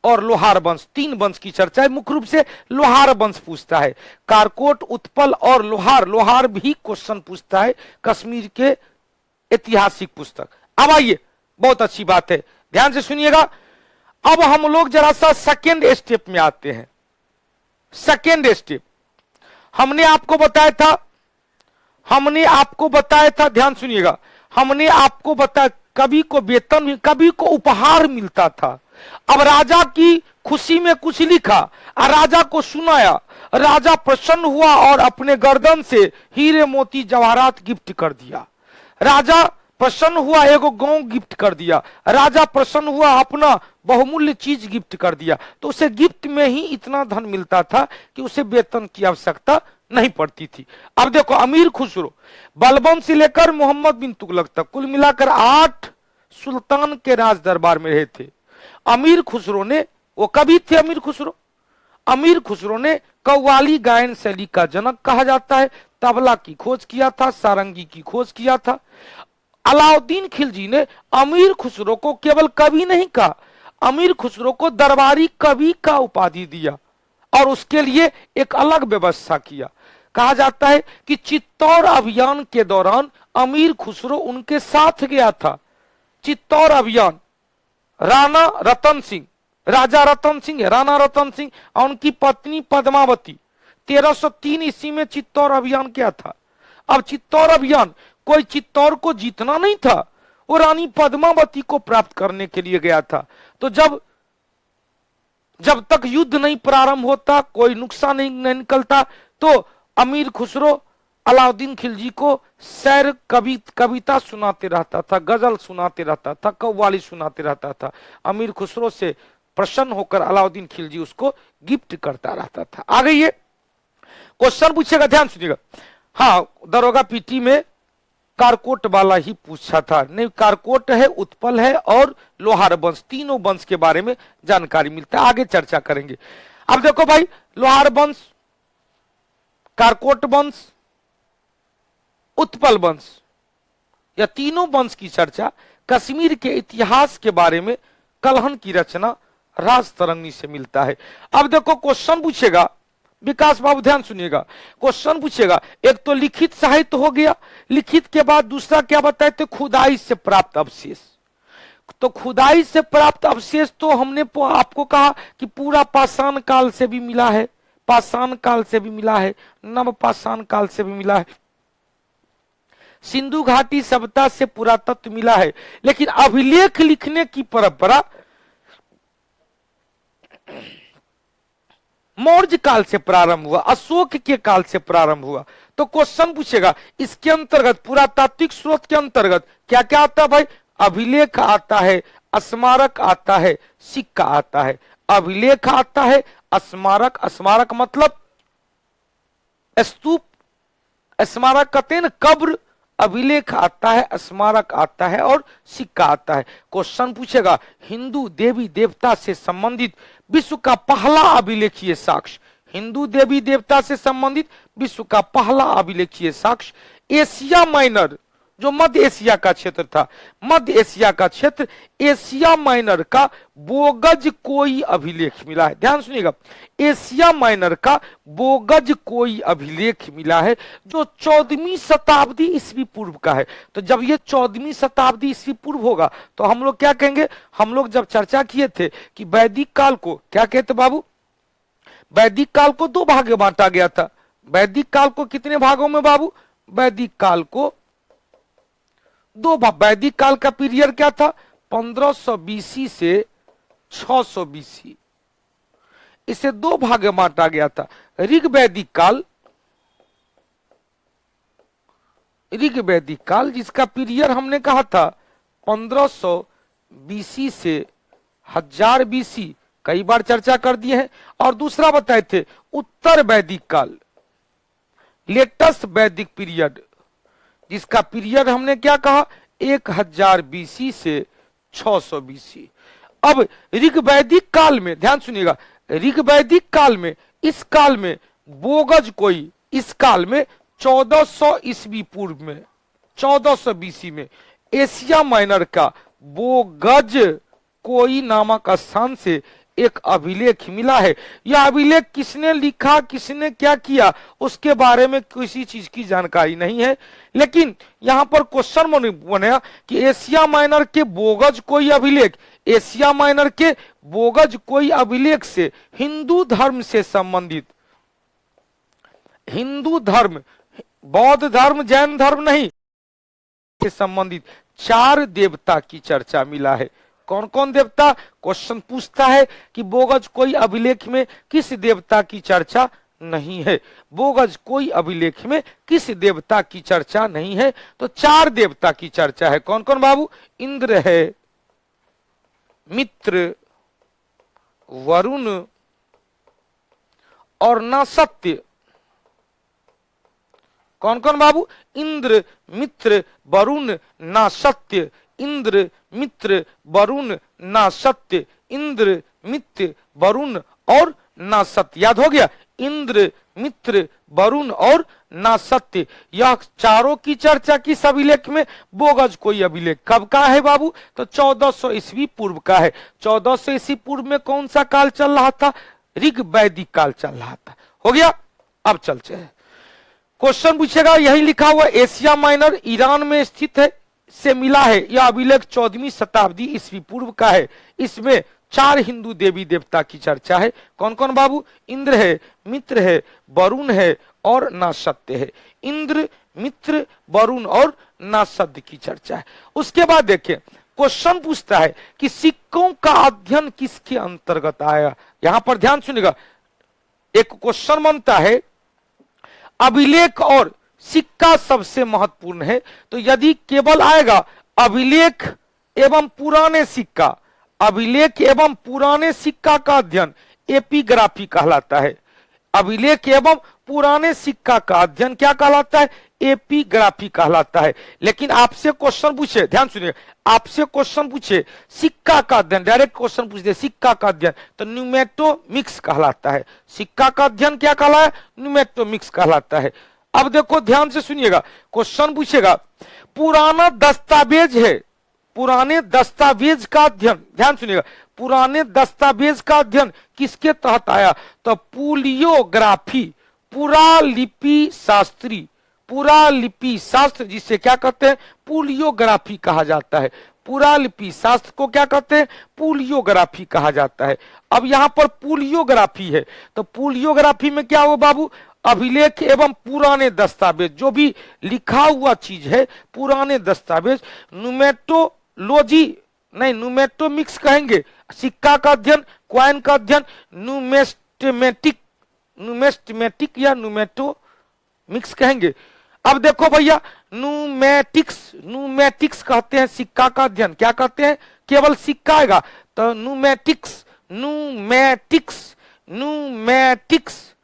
और लोहार वंश, 3 वंश की चर्चा है। मुख्य रूप से लोहार वंश पूछता है। कारकोट, उत्पल और लोहार, लोहार भी क्वेश्चन पूछता है कश्मीर के ऐतिहासिक पुस्तक। अब आइए, बहुत अच्छी बात है, ध्यान से सुनिएगा। अब हम लोग जरा सा सेकेंड स्टेप में आते हैं। सेकेंड स्टेप हमने आपको बताया था, ध्यान सुनिएगा, हमने आपको बताया कवि को वेतन, कवि को उपहार मिलता था। अब राजा की खुशी में कुछ लिखा और राजा को सुनाया। राजा प्रसन्न हुआ और अपने गर्दन से हीरे मोती जवाहरात गिफ्ट कर दिया। राजा प्रसन्न हुआ, एगो गांव गिफ्ट कर दिया। राजा प्रसन्न हुआ, अपना बहुमूल्य चीज गिफ्ट कर दिया। तो उसे गिफ्ट में ही इतना धन मिलता था कि उसे वेतन की आवश्यकता नहीं पड़ती थी। अब देखो, अमीर खुसरो बलबन से लेकर मोहम्मद बिन तुगलक तक कुल मिलाकर 8 सुल्तान के राज दरबार में रहे थे। अमीर खुसरो ने, वो कवि थे अमीर खुसरो ने कव्वाली गायन शैली का जनक कहा जाता है। तबला की खोज किया था, सारंगी की खोज किया था। अलाउद्दीन खिलजी ने अमीर खुसरो को केवल कवि नहीं कहा, अमीर खुसरो को दरबारी कवि का उपाधि दिया और उसके लिए एक अलग व्यवस्था किया। कहा जाता है कि चित्तौड़ अभियान के दौरान अमीर खुसरो उनके साथ गया था। चित्तौड़ अभियान, राणा रतन सिंह, राजा रतन सिंह, राणा रतन सिंह और उनकी पत्नी पद्मावती 1303 ईस्वी में चित्तौड़ अभियान किया था। अब चित्तौड़ अभियान कोई चित्तौड़ को जीतना नहीं था, वो रानी पद्मावती को प्राप्त करने के लिए गया था। तो जब तक युद्ध नहीं प्रारंभ होता, कोई नुकसान नहीं निकलता, तो अमीर खुसरो अलाउद्दीन खिलजी को शेर कविता सुनाते रहता था, गजल सुनाते रहता था, कव्वाली सुनाते रहता था। अमीर खुसरो से प्रसन्न होकर अलाउद्दीन खिलजी उसको गिफ्ट करता रहता था। आगे ये क्वेश्चन पूछेगा, ध्यान सुनिएगा। हाँ, दरोगा पीटी में कारकोट वाला ही पूछा था। नहीं, कारकोट है, उत्पल है और लोहार वंश, तीनों वंश के बारे में जानकारी मिलता है, आगे चर्चा करेंगे। अब देखो भाई, लोहार वंश, कारकोट वंश, उत्पल वंश, या तीनों वंश की चर्चा कश्मीर के इतिहास के बारे में कलहन की रचना राजतरंगी से मिलता है। अब देखो क्वेश्चन पूछेगा, विकास बाबू ध्यान सुनिएगा, क्वेश्चन पूछेगा, एक तो लिखित साहित्य हो गया, लिखित के बाद दूसरा क्या बताए थे, खुदाई से प्राप्त अवशेष। तो खुदाई से प्राप्त अवशेष तो हमने आपको कहा कि पूरा पाषाण काल से भी मिला है, पाषाण काल से भी मिला है, नव पाषाण काल से भी मिला है, सिंधु घाटी सभ्यता से पुरातत्व मिला है। लेकिन अभिलेख लिखने की परंपरा मौर्य काल से प्रारंभ हुआ, अशोक के काल से प्रारंभ हुआ। तो क्वेश्चन पूछेगा, इसके अंतर्गत पुरातात्विक स्रोत के अंतर्गत क्या क्या आता है भाई, अभिलेख आता है, स्मारक आता है, सिक्का आता है। अभिलेख आता है, स्मारक, स्मारक मतलब स्तूप, स्मारक कहते हैं ना कब्र, अभिलेख आता है, स्मारक आता है और सिक्का आता है। क्वेश्चन पूछेगा, हिंदू देवी देवता से संबंधित विश्व का पहला अभिलेखीय साक्ष्य, हिंदू देवी देवता से संबंधित विश्व का पहला अभिलेखीय साक्ष्य एशिया माइनर, जो मध्य एशिया का क्षेत्र था, मध्य एशिया का क्षेत्र, एशिया माइनर का बोगज कोई अभिलेख मिला है। ध्यान सुनिएगा, एशिया माइनर का बोगज कोई अभिलेख मिला है, जो 14वीं शताब्दी ईस्वी पूर्व का है। तो जब ये 14वीं शताब्दी ईस्वी पूर्व होगा तो हम लोग क्या कहेंगे, हम लोग जब चर्चा किए थे कि वैदिक काल को क्या कहते बाबू, वैदिक काल को दो भाग में बांटा गया था। वैदिक काल को कितने भागों में बाबू, वैदिक काल को दो भाग। वैदिक काल का पीरियड क्या था, 1500 बीसी से 600 बीसी, इसे दो भाग में बांटा गया था। ऋग वैदिक काल, ऋग वैदिक काल जिसका पीरियड हमने कहा था 1500 बीसी से 1000 बीसी, कई बार चर्चा कर दिए हैं। और दूसरा बताए थे उत्तर वैदिक काल, लेटेस्ट वैदिक पीरियड, जिसका पीरियड हमने क्या कहा 1000 बीसी से 600 बीसी। अब ऋग वैदिक काल में ध्यान सुनिएगा, ऋग वैदिक काल में, इस काल में बोगज कोई, इस काल में 1400 ईस्वी पूर्व में, 1400 बीसी में एशिया माइनर का बोगज कोई नामक स्थान से एक अभिलेख मिला है। यह अभिलेख किसने लिखा, किसने क्या किया, उसके बारे में किसी चीज की जानकारी नहीं है। लेकिन यहां पर क्वेश्चन बना कि एशिया माइनर के बोगज कोई अभिलेख, एशिया माइनर के बोगज कोई अभिलेख से हिंदू धर्म से संबंधित, हिंदू धर्म, बौद्ध धर्म, जैन धर्म नहीं, से संबंधित 4 देवता की चर्चा मिला है। कौन कौन देवता, क्वेश्चन पूछता है कि बोगज कोई अभिलेख में किस देवता की चर्चा नहीं है, बोगज कोई अभिलेख में किस देवता की चर्चा नहीं है। तो 4 देवता की चर्चा है। कौन कौन बाबू, इंद्र है, मित्र, वरुण और नासत्य। कौन कौन बाबू, इंद्र, मित्र, वरुण, नासत्य, इंद्र, मित्र, वरुण, नासत्य, इंद्र, मित्र, वरुण और नासत्य। याद हो गया, इंद्र, मित्र, वरुण और नासत्य, यह चारों की चर्चा किस अभिलेख में? बोगज कोई अभिलेख। कब का है बाबू? तो 1400 ईस्वी पूर्व का है। 1400 ईस्वी पूर्व में कौन सा काल चल रहा था? ऋग वैदिक काल चल रहा था। हो गया, अब चलते हैं। क्वेश्चन पूछेगा, यही लिखा हुआ एशिया माइनर ईरान में स्थित है से मिला है। यह अभिलेख 14वीं शताब्दी ईस्वी पूर्व का है। इसमें 4 हिंदू देवी देवता की चर्चा है। कौन कौन बाबू? इंद्र है, मित्र है, वरुण है और नासत्य है। इंद्र, मित्र, वरुण और नासत्य की चर्चा है। उसके बाद देखिए, क्वेश्चन पूछता है कि सिक्कों का अध्ययन किसके अंतर्गत आया। यहां पर ध्यान सुनिएगा, एक क्वेश्चन बनता है अभिलेख और सिक्का सबसे महत्वपूर्ण है। तो यदि केवल आएगा अभिलेख एवं पुराने सिक्का, अभिलेख एवं पुराने सिक्का का अध्ययन एपिग्राफी कहलाता है। अभिलेख एवं पुराने सिक्का का अध्ययन क्या कहलाता है? एपिग्राफी कहलाता है। लेकिन आपसे क्वेश्चन पूछे, ध्यान सुनिए, आपसे क्वेश्चन पूछे सिक्का का अध्ययन, डायरेक्ट क्वेश्चन पूछ दे सिक्का का अध्ययन, तो न्यूमेटोमिक्स कहलाता है। सिक्का का अध्ययन क्या कहलाता है? न्यूमेटोमिक्स कहलाता है। अब देखो ध्यान से सुनिएगा, क्वेश्चन पूछेगा पुराना दस्तावेज है, पुराने दस्तावेज का अध्ययन, ध्यान सुनिएगा, पुराने दस्तावेज का अध्ययन किसके तहत आया? तो पुलियोग्राफी, पुरालिपि शास्त्री, पुरालिपि शास्त्र जिसे क्या कहते हैं? पुलियोग्राफी कहा जाता है। पुरालिपि शास्त्र को क्या कहते हैं? पुलियोग्राफी कहा जाता है। अब यहां पर पुलियोग्राफी है, तो पुलियोग्राफी में क्या हो बाबू? अभिलेख एवं पुराने दस्तावेज, जो भी लिखा हुआ चीज है, पुराने दस्तावेज। न्यूमेटोलॉजी नहीं, न्यूमेटोमिक्स कहेंगे, सिक्का का अध्ययन, क्वाइन का अध्ययन, न्यूमेस्टेमेटिक, न्यूमेस्टेमेटिक या न्यूमेटोमिक्स कहेंगे। अब देखो भैया, न्यूमेटिक्स, न्यूमेटिक्स कहते हैं सिक्का का अध्ययन। क्या कहते हैं? केवल सिक्का आएगा तो न्यूमेटिक्स, न्यूमेटिक्स, न्यूमेटिक्स,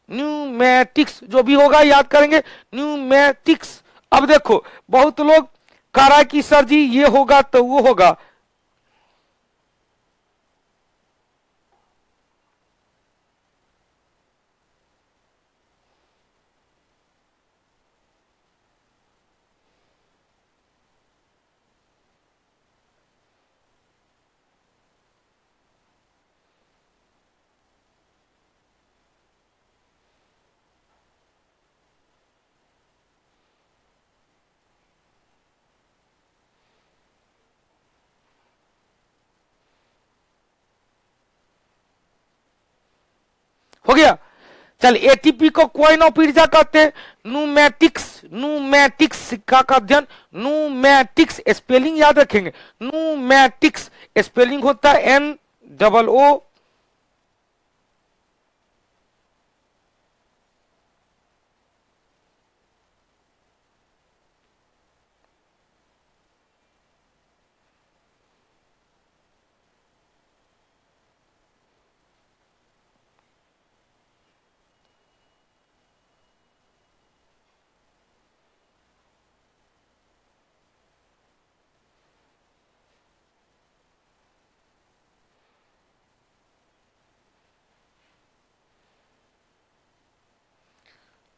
न्यूमेटिक्स, जो भी होगा याद करेंगे, न्यूमेटिक्स। अब देखो बहुत लोग कह रहा है कि सर जी ये होगा तो वो होगा। हो गया, चल एटीपी को क्वाइन ऑफ ऊर्जा कहते हैं। न्यूमेटिक्स, न्यूमेटिक्स सिक्का का अध्ययन, न्यूमेटिक्स स्पेलिंग याद रखेंगे, न्यूमेटिक्स स्पेलिंग होता है NOO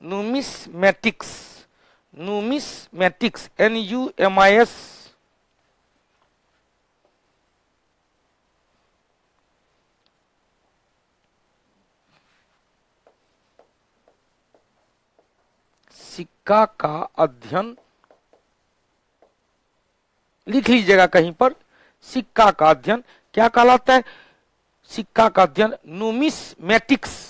न्यूमिस्मेटिक्स, न्यूमिस्मेटिक्स NUMIS सिक्का का अध्ययन, लिख लीजिएगा कहीं पर, सिक्का का अध्ययन क्या कहलाता है? सिक्का का अध्ययन न्यूमिस्मेटिक्स।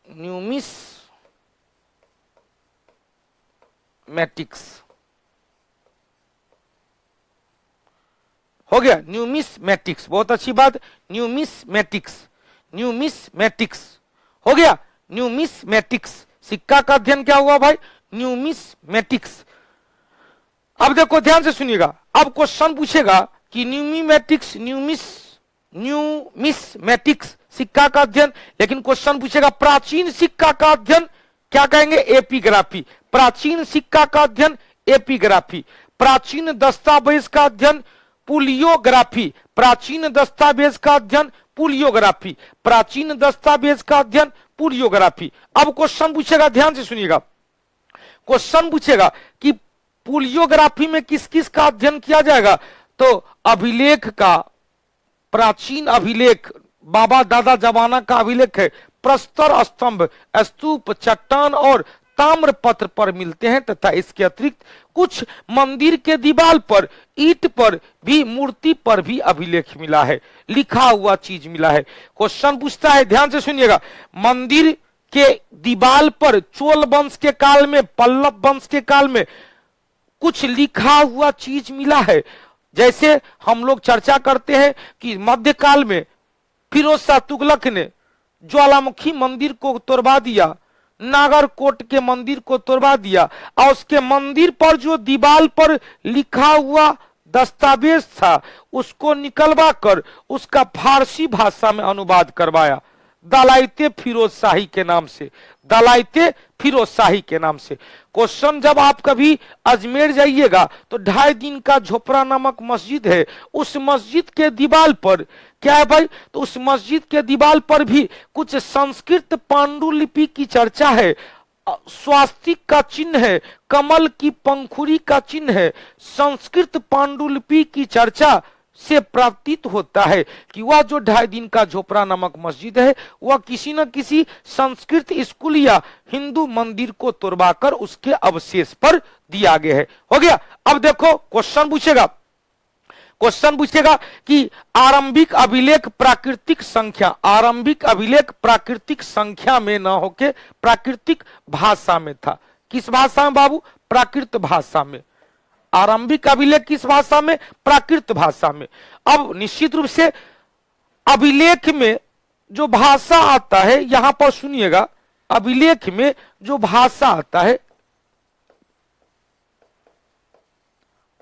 न्यूमिस्मेटिक्स हो गया, न्यूमिस्मेटिक्स, बहुत अच्छी बात, न्यूमिस्मेटिक्स, न्यूमिस्मेटिक्स हो गया, न्यूमिस्मेटिक्स। सिक्का का अध्ययन क्या हुआ भाई? न्यूमिस्मेटिक्स। अब देखो ध्यान से सुनिएगा, अब क्वेश्चन पूछेगा कि न्यूमिमेटिक्स, न्यूमिस्मेटिक्स सिक्का का अध्ययन, लेकिन क्वेश्चन पूछेगा प्राचीन सिक्का का अध्ययन क्या कहेंगे? एपिग्राफी। प्राचीन सिक्का का अध्ययन एपिग्राफी। प्राचीन दस्तावेज का अध्ययन पुलियोग्राफी। प्राचीन दस्तावेज का अध्ययन पुलियोग्राफी। प्राचीन दस्तावेज का अध्ययन पुलियोग्राफी। अब क्वेश्चन पूछेगा, ध्यान से सुनिएगा, क्वेश्चन पूछेगा कि पुलियोग्राफी में किस किस का अध्ययन किया जाएगा? तो अभिलेख का, प्राचीन अभिलेख, बाबा दादा जमाना का अभिलेख है, प्रस्तर स्तंभ, स्तूप, चट्टान और ताम्रपत्र पर मिलते हैं, तथा इसके अतिरिक्त कुछ मंदिर के दीवार पर, ईंट पर भी, मूर्ति पर भी अभिलेख मिला है, लिखा हुआ चीज मिला है। क्वेश्चन पूछता है, ध्यान से सुनिएगा, मंदिर के दीवार पर चोल वंश के काल में, पल्लव वंश के काल में कुछ लिखा हुआ चीज मिला है। जैसे हम लोग चर्चा करते हैं कि मध्यकाल में फिरोज शाह तुगलक ने ज्वालामुखी मंदिर को तोड़वा दिया, नागरकोट के मंदिर को तोड़वा दिया, और उसके मंदिर पर जो दीवार पर लिखा हुआ दस्तावेज था उसको निकलवा कर उसका फारसी भाषा में अनुवाद करवाया, दलाइते फिरोज शाही के नाम से, दलाइते फिरोज शाही के नाम से। क्वेश्चन, जब आप कभी अजमेर जाइएगा तो 2.5 दिन का झोपड़ा नामक मस्जिद है, उस मस्जिद के दीवार पर क्या है भाई? तो उस मस्जिद के दीवार पर भी कुछ संस्कृत पांडुलिपि की चर्चा है, स्वास्तिक का चिन्ह है, कमल की पंखुड़ी का चिन्ह है। संस्कृत पांडुलिपि की चर्चा से प्रतीत होता है कि वह जो 2.5 दिन का झोपड़ा नामक मस्जिद है वह किसी न किसी संस्कृत स्कूल या हिंदू मंदिर को तोड़वाकर उसके अवशेष पर दिया गया है। हो गया। अब देखो क्वेश्चन पूछेगा, क्वेश्चन पूछेगा कि आरंभिक अभिलेख प्राकृतिक संख्या, आरंभिक अभिलेख प्राकृतिक संख्या में न होके प्राकृतिक भाषा में था। किस भाषा में बाबू? प्राकृत भाषा में। आरंभिक अभिलेख किस भाषा में? प्राकृत भाषा में। अब निश्चित रूप से अभिलेख में जो भाषा आता है, यहां पर सुनिएगा, अभिलेख में जो भाषा आता है,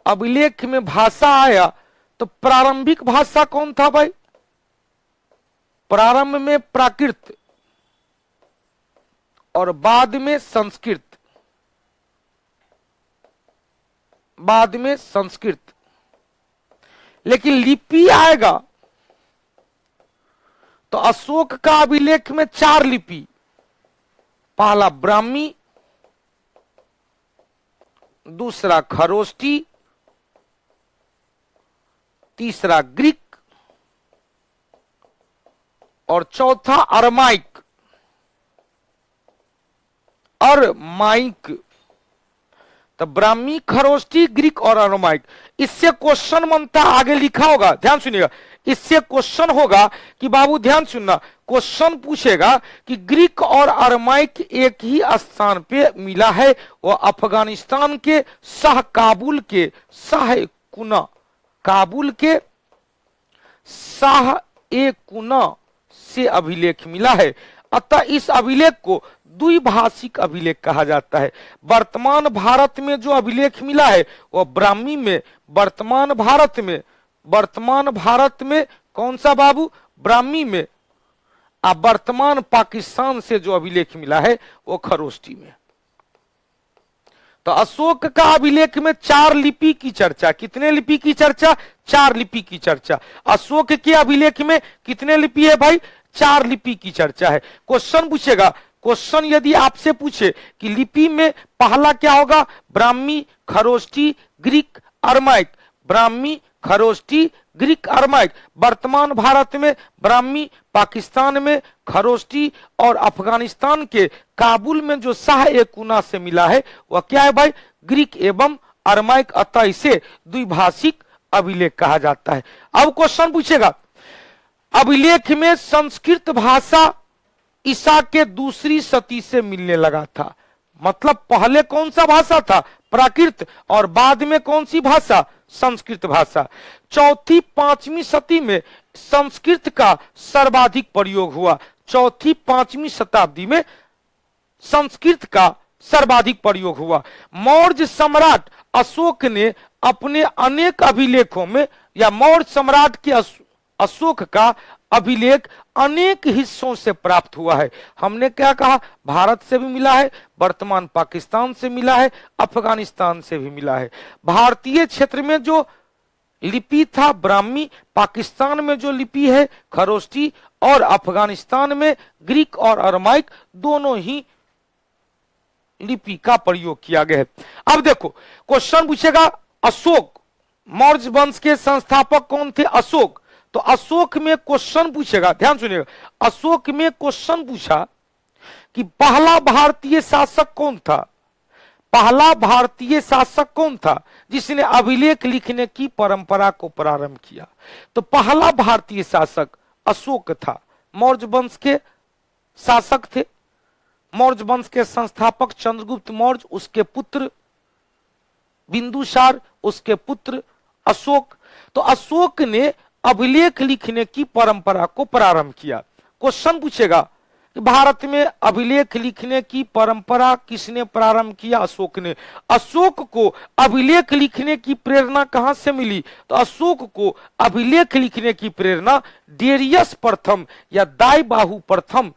अभिलेख में भाषा आया तो प्रारंभिक भाषा कौन था भाई? प्रारंभ में प्राकृत और बाद में संस्कृत, बाद में संस्कृत। लेकिन लिपि आएगा तो अशोक का अभिलेख में 4 लिपि, पहला ब्राह्मी, दूसरा खरोष्टी, तीसरा ग्रीक और चौथा अरमाइक और माइक। तो ब्राह्मी, खरोष्टी, ग्रीक और अरमाइक। इससे क्वेश्चन बनता, आगे लिखा होगा, ध्यान सुनिएगा, इससे क्वेश्चन होगा कि बाबू ध्यान सुनना, क्वेश्चन पूछेगा कि ग्रीक और अरमाइक एक ही स्थान पे मिला है, वो अफगानिस्तान के शाह काबुल के शाह कुना, काबुल के शाह ए कुना से अभिलेख मिला है। अतः इस अभिलेख को द्विभाषिक अभिलेख कहा जाता है। वर्तमान भारत में जो अभिलेख मिला है वह ब्राह्मी में, वर्तमान भारत में कौन सा बाबू? ब्राह्मी में। अब वर्तमान पाकिस्तान से जो अभिलेख मिला है वो खरोष्टी में। तो अशोक का अभिलेख में 4 लिपि की चर्चा। कितने लिपि की चर्चा? 4 लिपि की चर्चा। अशोक के अभिलेख में कितने लिपि है भाई? 4 लिपि की चर्चा है। क्वेश्चन पूछेगा, क्वेश्चन यदि आपसे पूछे कि लिपि में पहला क्या होगा? Brahmi, Kharosthi, Greek, Aramaic. Brahmi, Kharosthi, Greek, Aramaic. वर्तमान भारत में ब्राह्मी, पाकिस्तान में खरोष्टी और अफगानिस्तान के काबुल में जो शाह ए कुना से मिला है वह क्या है भाई? ग्रीक एवं अरमाइक। अतः इसे द्विभाषिक अभिलेख कहा जाता है। अब क्वेश्चन पूछेगा, अभिलेख में संस्कृत भाषा ईसा के दूसरी सदी से मिलने लगा था। मतलब पहले कौन सा भाषा था? प्राकृत, और बाद में कौन सी भाषा? संस्कृत भाषा। 4वीं 5वीं सदी में संस्कृत का सर्वाधिक प्रयोग हुआ। 4वीं 5वीं शताब्दी में संस्कृत का सर्वाधिक प्रयोग हुआ। मौर्य सम्राट अशोक ने अपने अनेक अभिलेखों में, या मौर्य सम्राट के अशोक का अभिलेख अनेक हिस्सों से प्राप्त हुआ है। हमने क्या कहा, भारत से भी मिला है, वर्तमान पाकिस्तान से मिला है, अफगानिस्तान से भी मिला है। भारतीय क्षेत्र में जो लिपि था ब्राह्मी, पाकिस्तान में जो लिपि है खरोष्टी, और अफगानिस्तान में ग्रीक और अरमाइक दोनों ही लिपि का प्रयोग किया गया है। अब देखो क्वेश्चन पूछेगा, अशोक मौर्य वंश के संस्थापक कौन थे? अशोक। तो अशोक में क्वेश्चन पूछेगा, ध्यान सुनिएगा, अशोक में क्वेश्चन पूछा कि पहला भारतीय शासक कौन था? पहला भारतीय शासक कौन था जिसने अभिलेख लिखने की परंपरा को प्रारंभ किया? तो पहला भारतीय शासक अशोक था, मौर्य वंश के शासक थे। मौर्य वंश के संस्थापक चंद्रगुप्त मौर्य, उसके पुत्र बिंदुसार, उसके पुत्र अशोक। तो अशोक ने अभिलेख लिखने की परंपरा को प्रारंभ किया। क्वेश्चन पूछेगा कि भारत में अभिलेख लिखने की परंपरा किसने प्रारंभ किया? अशोक ने। अशोक को अभिलेख लिखने की प्रेरणा कहां से मिली? तो अशोक को अभिलेख लिखने की प्रेरणा डेरियस प्रथम या दाई-बाहु प्रथम,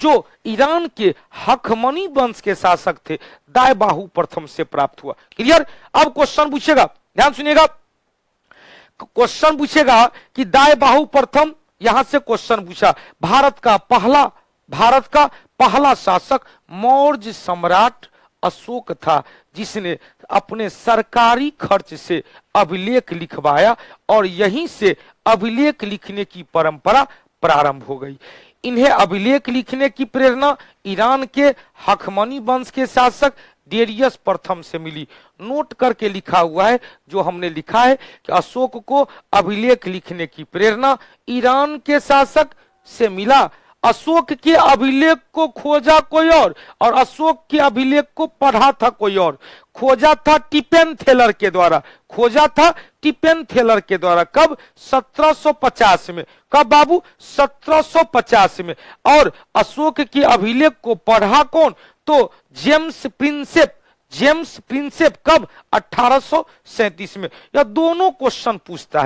जो ईरान के हखमनी वंश के शासक थे, दाई-बाहु प्रथम से प्राप्त हुआ। क्लियर? अब क्वेश्चन पूछेगा, ध्यान सुनिएगा, क्वेश्चन पूछेगा कि दाई-बाहु प्रथम, यहां से क्वेश्चन पूछा, भारत का पहला शासक मौर्य सम्राट अशोक था, जिसने अपने सरकारी खर्च से अभिलेख लिखवाया और यहीं से अभिलेख लिखने की परंपरा प्रारंभ हो गई। इन्हें अभिलेख लिखने की प्रेरणा ईरान के हखमनी वंश के शासक डेरियस प्रथम से मिली। नोट करके लिखा हुआ है, जो हमने लिखा है कि अशोक को अभिलेख लिखने की प्रेरणा ईरान के शासक से मिला। अशोक के अभिलेख को खोजा कोई और अशोक के अभिलेख को पढ़ा था कोई और। खोजा था टिपेन थेलर के द्वारा, खोजा था टिपेन थेलर के द्वारा। कब? 1750 में। कब बाबू? 1750 में। और अशोक के अभिलेख को पढ़ा कौन? तो जेम्स प्रिंसेप। कब? 1837 में। यह दोनों क्वेश्चन पूछता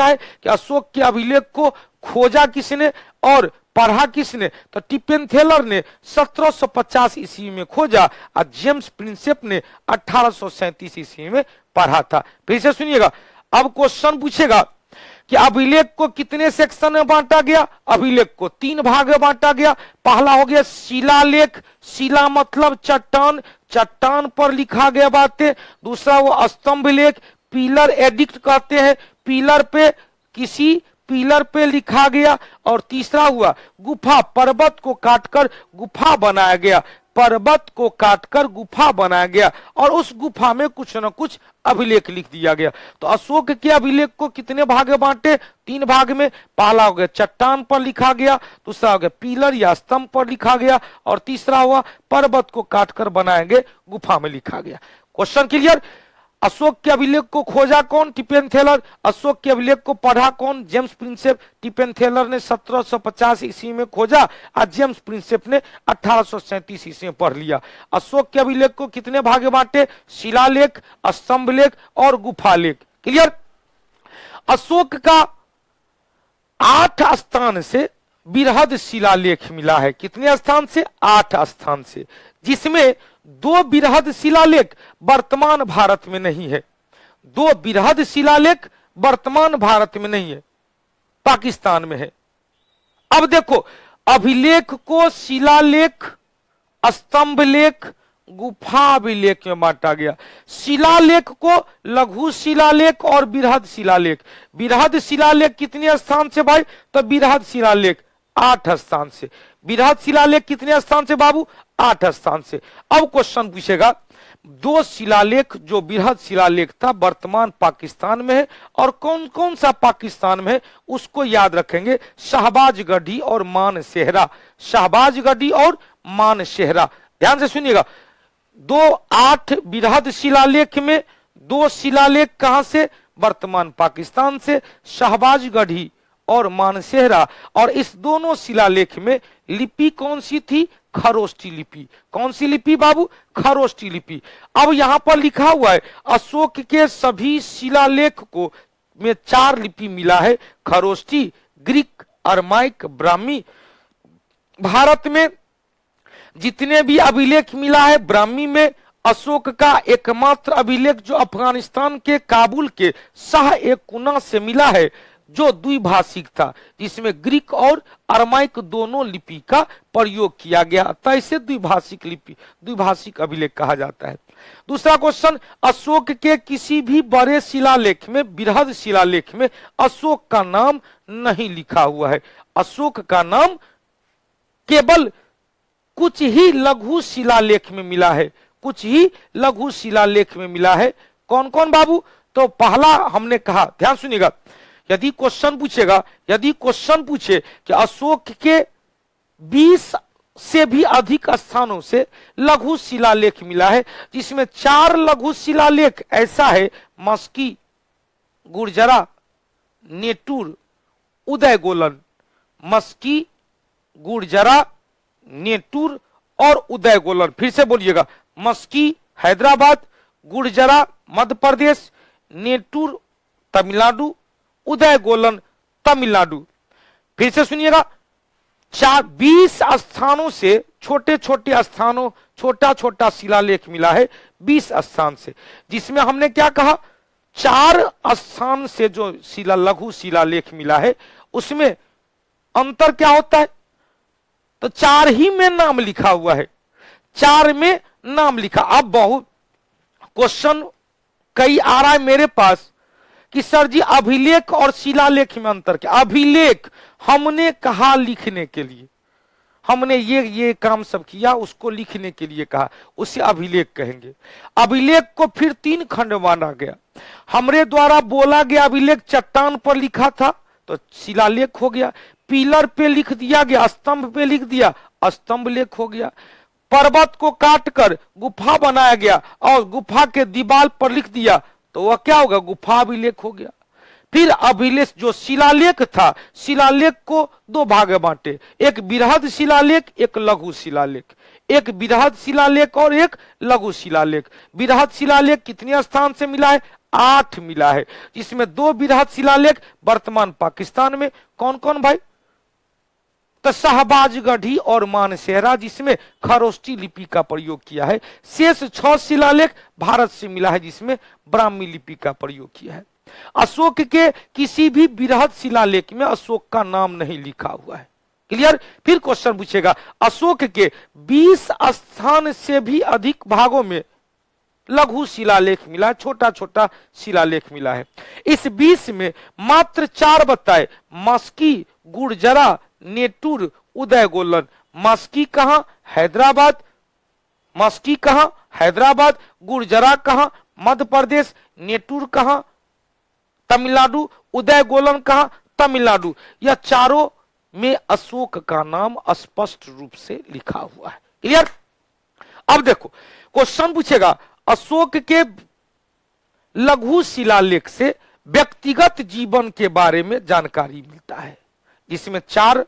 है, कि अशोक के अभिलेख को खोजा किसने और पढ़ा किसने? तो टिपेन थेलर ने 1750 ईस्वी में खोजा और जेम्स प्रिंसेप ने 1837 ईस्वी में पढ़ा था। फिर से सुनिएगा, अब क्वेश्चन पूछेगा कि अभिलेख को कितने सेक्शन में बांटा गया? अभिलेख को 3 भाग में बांटा गया। पहला हो गया शिलालेख, शिला मतलब चट्टान, चट्टान पर लिखा गया बातें। दूसरा वो स्तंभ लेख, पिलर एडिक्ट कहते हैं, किसी पिलर पे लिखा गया। और तीसरा हुआ गुफा, पर्वत को काटकर गुफा बनाया गया, और उस गुफा में कुछ न कुछ अभिलेख लिख दिया गया। तो अशोक के अभिलेख को कितने भाग में बांटे? 3 भाग में। पहला हो गया चट्टान पर लिखा गया, दूसरा हो गया पिलर या स्तंभ पर लिखा गया, और तीसरा हुआ पर्वत को काटकर बनाएंगे गुफा में लिखा गया। Question clear? अशोक के अभिलेख को खोजा कौन? टिपेन थेलर। अशोक के अभिलेख को पढ़ा कौन? James Prinsep. टिपेन थेलर ने 1750 ईस्वी में खोजा और जेम्स प्रिंसेप ने 1837 ईस्वी में पढ़ लिया। अशोक के अभिलेख को कितने भाग बांटे? शिलालेख, स्तंभ लेख और गुफा लेख। क्लियर? अशोक का 8 स्थान से बृहद शिलालेख मिला है। कितने स्थान से? 8 स्थान से, जिसमें 2 बृहद शिलालेख वर्तमान भारत में नहीं है। 2 बृहद शिलालेख वर्तमान भारत में नहीं है, पाकिस्तान में है। अब देखो, अभिलेख को शिलालेख, स्तंभ लेख, गुफा अभिलेख में बांटा गया। शिलालेख को लघु शिलालेख और बृहद शिलालेख। बृहद शिलालेख कितने स्थान से भाई? तो बृहद शिलालेख 8 स्थान से। बृहद शिलालेख कितने स्थान से बाबू? 8 स्थान से। अब क्वेश्चन पूछेगा, 2 शिलालेख जो बृहद शिलालेख था वर्तमान पाकिस्तान में है, और कौन कौन सा पाकिस्तान में है उसको याद रखेंगे। शहबाजगढ़ी और मानसेहरा, शहबाजगढ़ी और मानसेहरा। ध्यान से सुनिएगा, 8 बृहद शिलालेख में 2 शिलालेख कहां से? वर्तमान पाकिस्तान से, शहबाजगढ़ी और मानसेहरा। और इस दोनों शिलालेख में लिपि कौन सी थी? खरोष्टी लिपि। कौन सी लिपि बाबू? खरोष्टी लिपि। अब यहां पर लिखा हुआ है, अशोक के सभी शिलालेख को में 4 लिपि मिला है, खरोष्टी, ग्रीक, अरमाइक, ब्राह्मी। भारत में जितने भी अभिलेख मिला है, ब्राह्मी में अशोक का एकमात्र अभिलेख जो अफगानिस्तान के काबुल के शाह ए कुना से मिला है, जो द्विभाषिक था, जिसमें ग्रीक और अरमाइक दोनों लिपि का प्रयोग किया गया, अतः इसे द्विभाषिक लिपि, द्विभाषिक अभिलेख कहा जाता है। दूसरा क्वेश्चन, अशोक के किसी भी बड़े शिलालेख में, बृहद शिलालेख में अशोक का नाम नहीं लिखा हुआ है। अशोक का नाम केवल कुछ ही लघु शिलालेख में मिला है, कुछ ही लघु शिलालेख में मिला है। कौन कौन बाबू? तो पहला हमने कहा, ध्यान सुनिएगा, यदि क्वेश्चन पूछेगा, यदि क्वेश्चन पूछे कि अशोक के 20 से भी अधिक स्थानों से लघु शिलालेख मिला है, जिसमें 4 लघु शिलालेख ऐसा है, मस्की, गुर्जरा, नेटूर, उदयगोलन। मस्की, गुर्जरा, नेटूर और उदयगोलन। फिर से बोलिएगा, मस्की हैदराबाद, गुर्जरा मध्य प्रदेश, नेटूर तमिलनाडु, उदयगोलन तमिलनाडु। फिर से सुनिएगा, 20 स्थानों से, छोटे छोटे स्थानों, छोटा छोटा शिलालेख मिला है 20 स्थान से, जिसमें हमने क्या कहा, 4 स्थान से जो लघु शिलालेख मिला है, उसमें अंतर क्या होता है? तो 4 ही में नाम लिखा हुआ है, 4 में नाम लिखा। अब बहुत क्वेश्चन कई आ रहा है मेरे पास कि सर जी अभिलेख और शिलालेख में अंतर क्या? अभिलेख हमने कहा लिखने के लिए, हमने ये काम सब किया, उसको लिखने के लिए कहा, उसे अभिलेख कहेंगे। अभिलेख को फिर 3 खंड माना गया। हमरे द्वारा बोला गया अभिलेख चट्टान पर लिखा था तो शिलालेख हो गया, पिलर पे लिख दिया गया, स्तंभ पे लिख दिया, स्तंभ लेख हो गया। पर्वत को काटकर गुफा बनाया गया और गुफा के दीवार पर लिख दिया तो वह क्या होगा? गुफा अभिलेख हो गया। फिर अभिलेख जो शिलालेख था, शिलालेख को 2 भाग बांटे, एक बृहद शिलालेख, एक लघु शिलालेख। एक बृहद शिलालेख और एक लघु शिलालेख। बृहद शिलालेख कितने स्थान से मिला है? 8 मिला है, जिसमें 2 बृहद शिलालेख वर्तमान पाकिस्तान में। कौन कौन भाई? तो शहबाजगढ़ी और मानसेहरा, जिसमें खरोष्टी लिपि का प्रयोग किया है। शेष 6 शिलालेख भारत से मिला है, जिसमें ब्राह्मी लिपि का प्रयोग किया है। अशोक के किसी भी बृहद शिलालेख में अशोक का नाम नहीं लिखा हुआ है। क्लियर? फिर क्वेश्चन पूछेगा, अशोक के 20 स्थान से भी अधिक भागों में लघु शिलालेख मिला है, छोटा छोटा शिलालेख मिला है। इस 20 में मात्र 4 बताए, मस्की, गुर्जरा, नेटूर, उदयगोलन। मस्की कहां? हैदराबाद। मस्की कहां? हैदराबाद। गुर्जरा कहां? मध्य प्रदेश। नेटूर कहां? तमिलनाडु। उदयगोलन कहां? तमिलनाडु। यह चारों में अशोक का नाम स्पष्ट रूप से लिखा हुआ है। क्लियर? अब देखो क्वेश्चन पूछेगा, अशोक के लघु शिलालेख से व्यक्तिगत जीवन के बारे में जानकारी मिलता है, जिसमें 4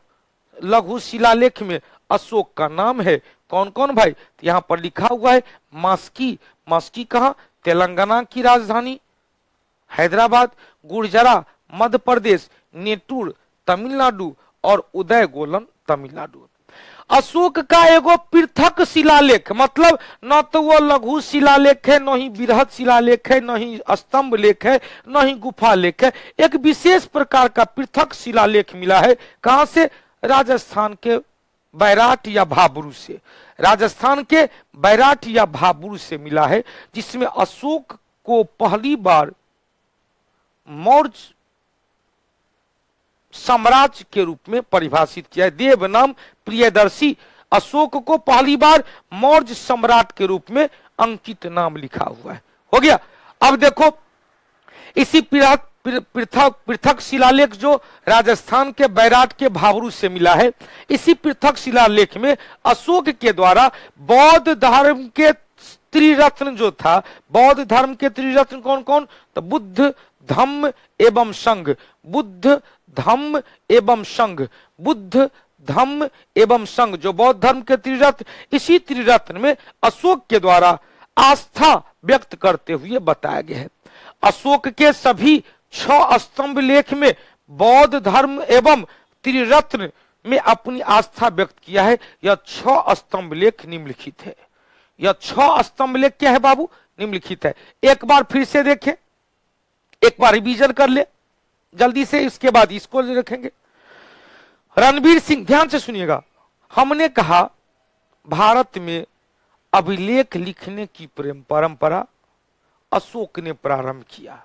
लघु शिलालेख में अशोक का नाम है। कौन कौन भाई? तो यहां पर लिखा हुआ है मस्की। मस्की कहां? तेलंगाना की राजधानी हैदराबाद। गुर्जरा मध्य प्रदेश। नेटूर तमिलनाडु और उदयगोलन तमिलनाडु। अशोक का एगो पृथक शिलालेख, मतलब न तो वो लघु शिलालेख है, न ही बृहद शिलालेख है, न ही स्तंभ लेख है, न ही गुफा लेख है। एक विशेष प्रकार का पृथक शिलालेख मिला है। कहां से? राजस्थान के बैराट या भाबरू से। राजस्थान के बैराट या भाबरू से मिला है, जिसमें अशोक को पहली बार मौर्य साम्राज्य के रूप में परिभाषित किया है। देव नाम प्रियदर्शी अशोक को पहली बार मौर्य सम्राट के रूप में अंकित नाम लिखा हुआ है। हो गया। अब देखो इसी पृथक शिलालेख जो राजस्थान के बैराट के भाबरू से मिला है, इसी पृथक शिलालेख में अशोक के द्वारा बौद्ध धर्म के त्रिरत्न जो था, बौद्ध धर्म के त्रिरत्न कौन कौन? तो बुद्ध, धम्म एवं संघ। बुद्ध, धम्म एवं संघ। बुद्ध, धम्म एवं संघ, जो बौद्ध धर्म के त्रिरत्न, इसी त्रिरत्न में अशोक के द्वारा आस्था व्यक्त करते हुए बताया गया है। अशोक के सभी 6 स्तंभ लेख में बौद्ध धर्म एवं त्रिरत्न में अपनी आस्था व्यक्त किया है। यह 6 स्तंभ लेख निम्नलिखित है। यह 6 स्तंभ लेख क्या है बाबू? निम्नलिखित है। एक बार फिर से देखें, एक बार रिवीजन कर ले जल्दी से, इसके बाद इसको रखेंगे। रणवीर सिंह, ध्यान से सुनिएगा। हमने कहा भारत में अभिलेख लिखने की परंपरा अशोक ने प्रारंभ किया।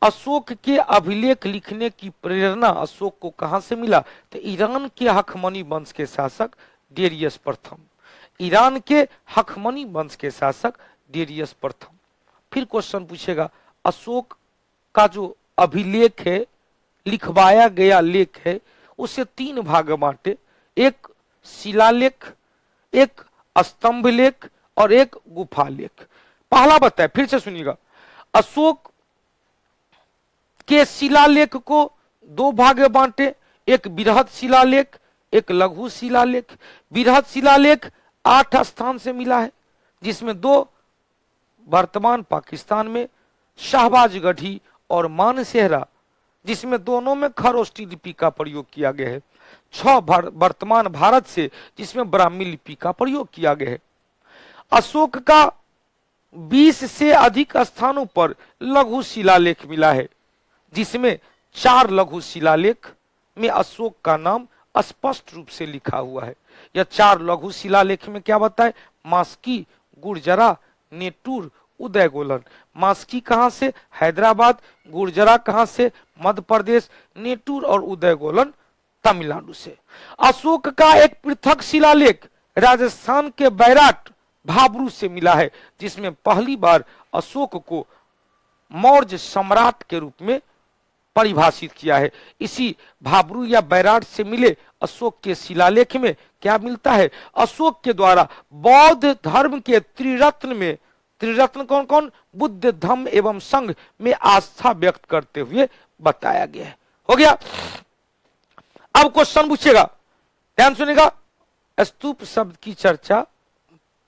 अशोक के अभिलेख लिखने की प्रेरणा अशोक को कहां से मिला? तो ईरान के हखमनी वंश के शासक डेरियस प्रथम। ईरान के हखमनी वंश के शासक डेरियस प्रथम। फिर क्वेश्चन पूछेगा, अशोक का जो अभिलेख है, लिखवाया गया लेख है, उसे 3 भाग बांटे, एक शिलालेख, एक स्तंभ लेख और एक गुफा लेख। पहला बताए, फिर से सुनिएगा। अशोक के शिलालेख को 2 भाग बांटे, एक बृहद शिलालेख, एक लघु शिलालेख। बृहद शिलालेख 8 स्थान से मिला है, जिसमें 2 वर्तमान पाकिस्तान में, शाहबाजगढ़ी और मानसेहरा, जिसमें दोनों में खरोष्टी लिपि का प्रयोग किया गया है। 6 वर्तमान भारत से, जिसमें ब्राह्मी लिपि का प्रयोग किया गया है। अशोक का 20 से अधिक स्थानों पर लघु शिलालेख मिला है, जिसमें 4 लघु शिलालेख में अशोक का नाम स्पष्ट रूप से लिखा हुआ है। यह 4 लघु शिलालेख में क्या बताए? मास्की, गुर्जरा, नेटूर, उदय गोलन। मास्की कहां से? हैदराबाद। गुर्जरा कहां से? मध्य प्रदेश। नेटूर और उदय गोलन तमिलनाडु से। अशोक का एक पृथक शिलालेख राजस्थान के बैराट भाबरू से मिला है, जिसमें पहली बार अशोक को मौर्य सम्राट के रूप में परिभाषित किया है। इसी भाबरू या बैराट से मिले अशोक के शिलालेख में क्या मिलता है? अशोक के द्वारा बौद्ध धर्म के त्रिरत्न में, त्रिरत्न कौन कौन? बुद्ध, धम्म एवं संघ में आस्था व्यक्त करते हुए बताया गया है। हो गया। अब क्वेश्चन पूछेगा, ध्यान सुनेगा। स्तूप शब्द की चर्चा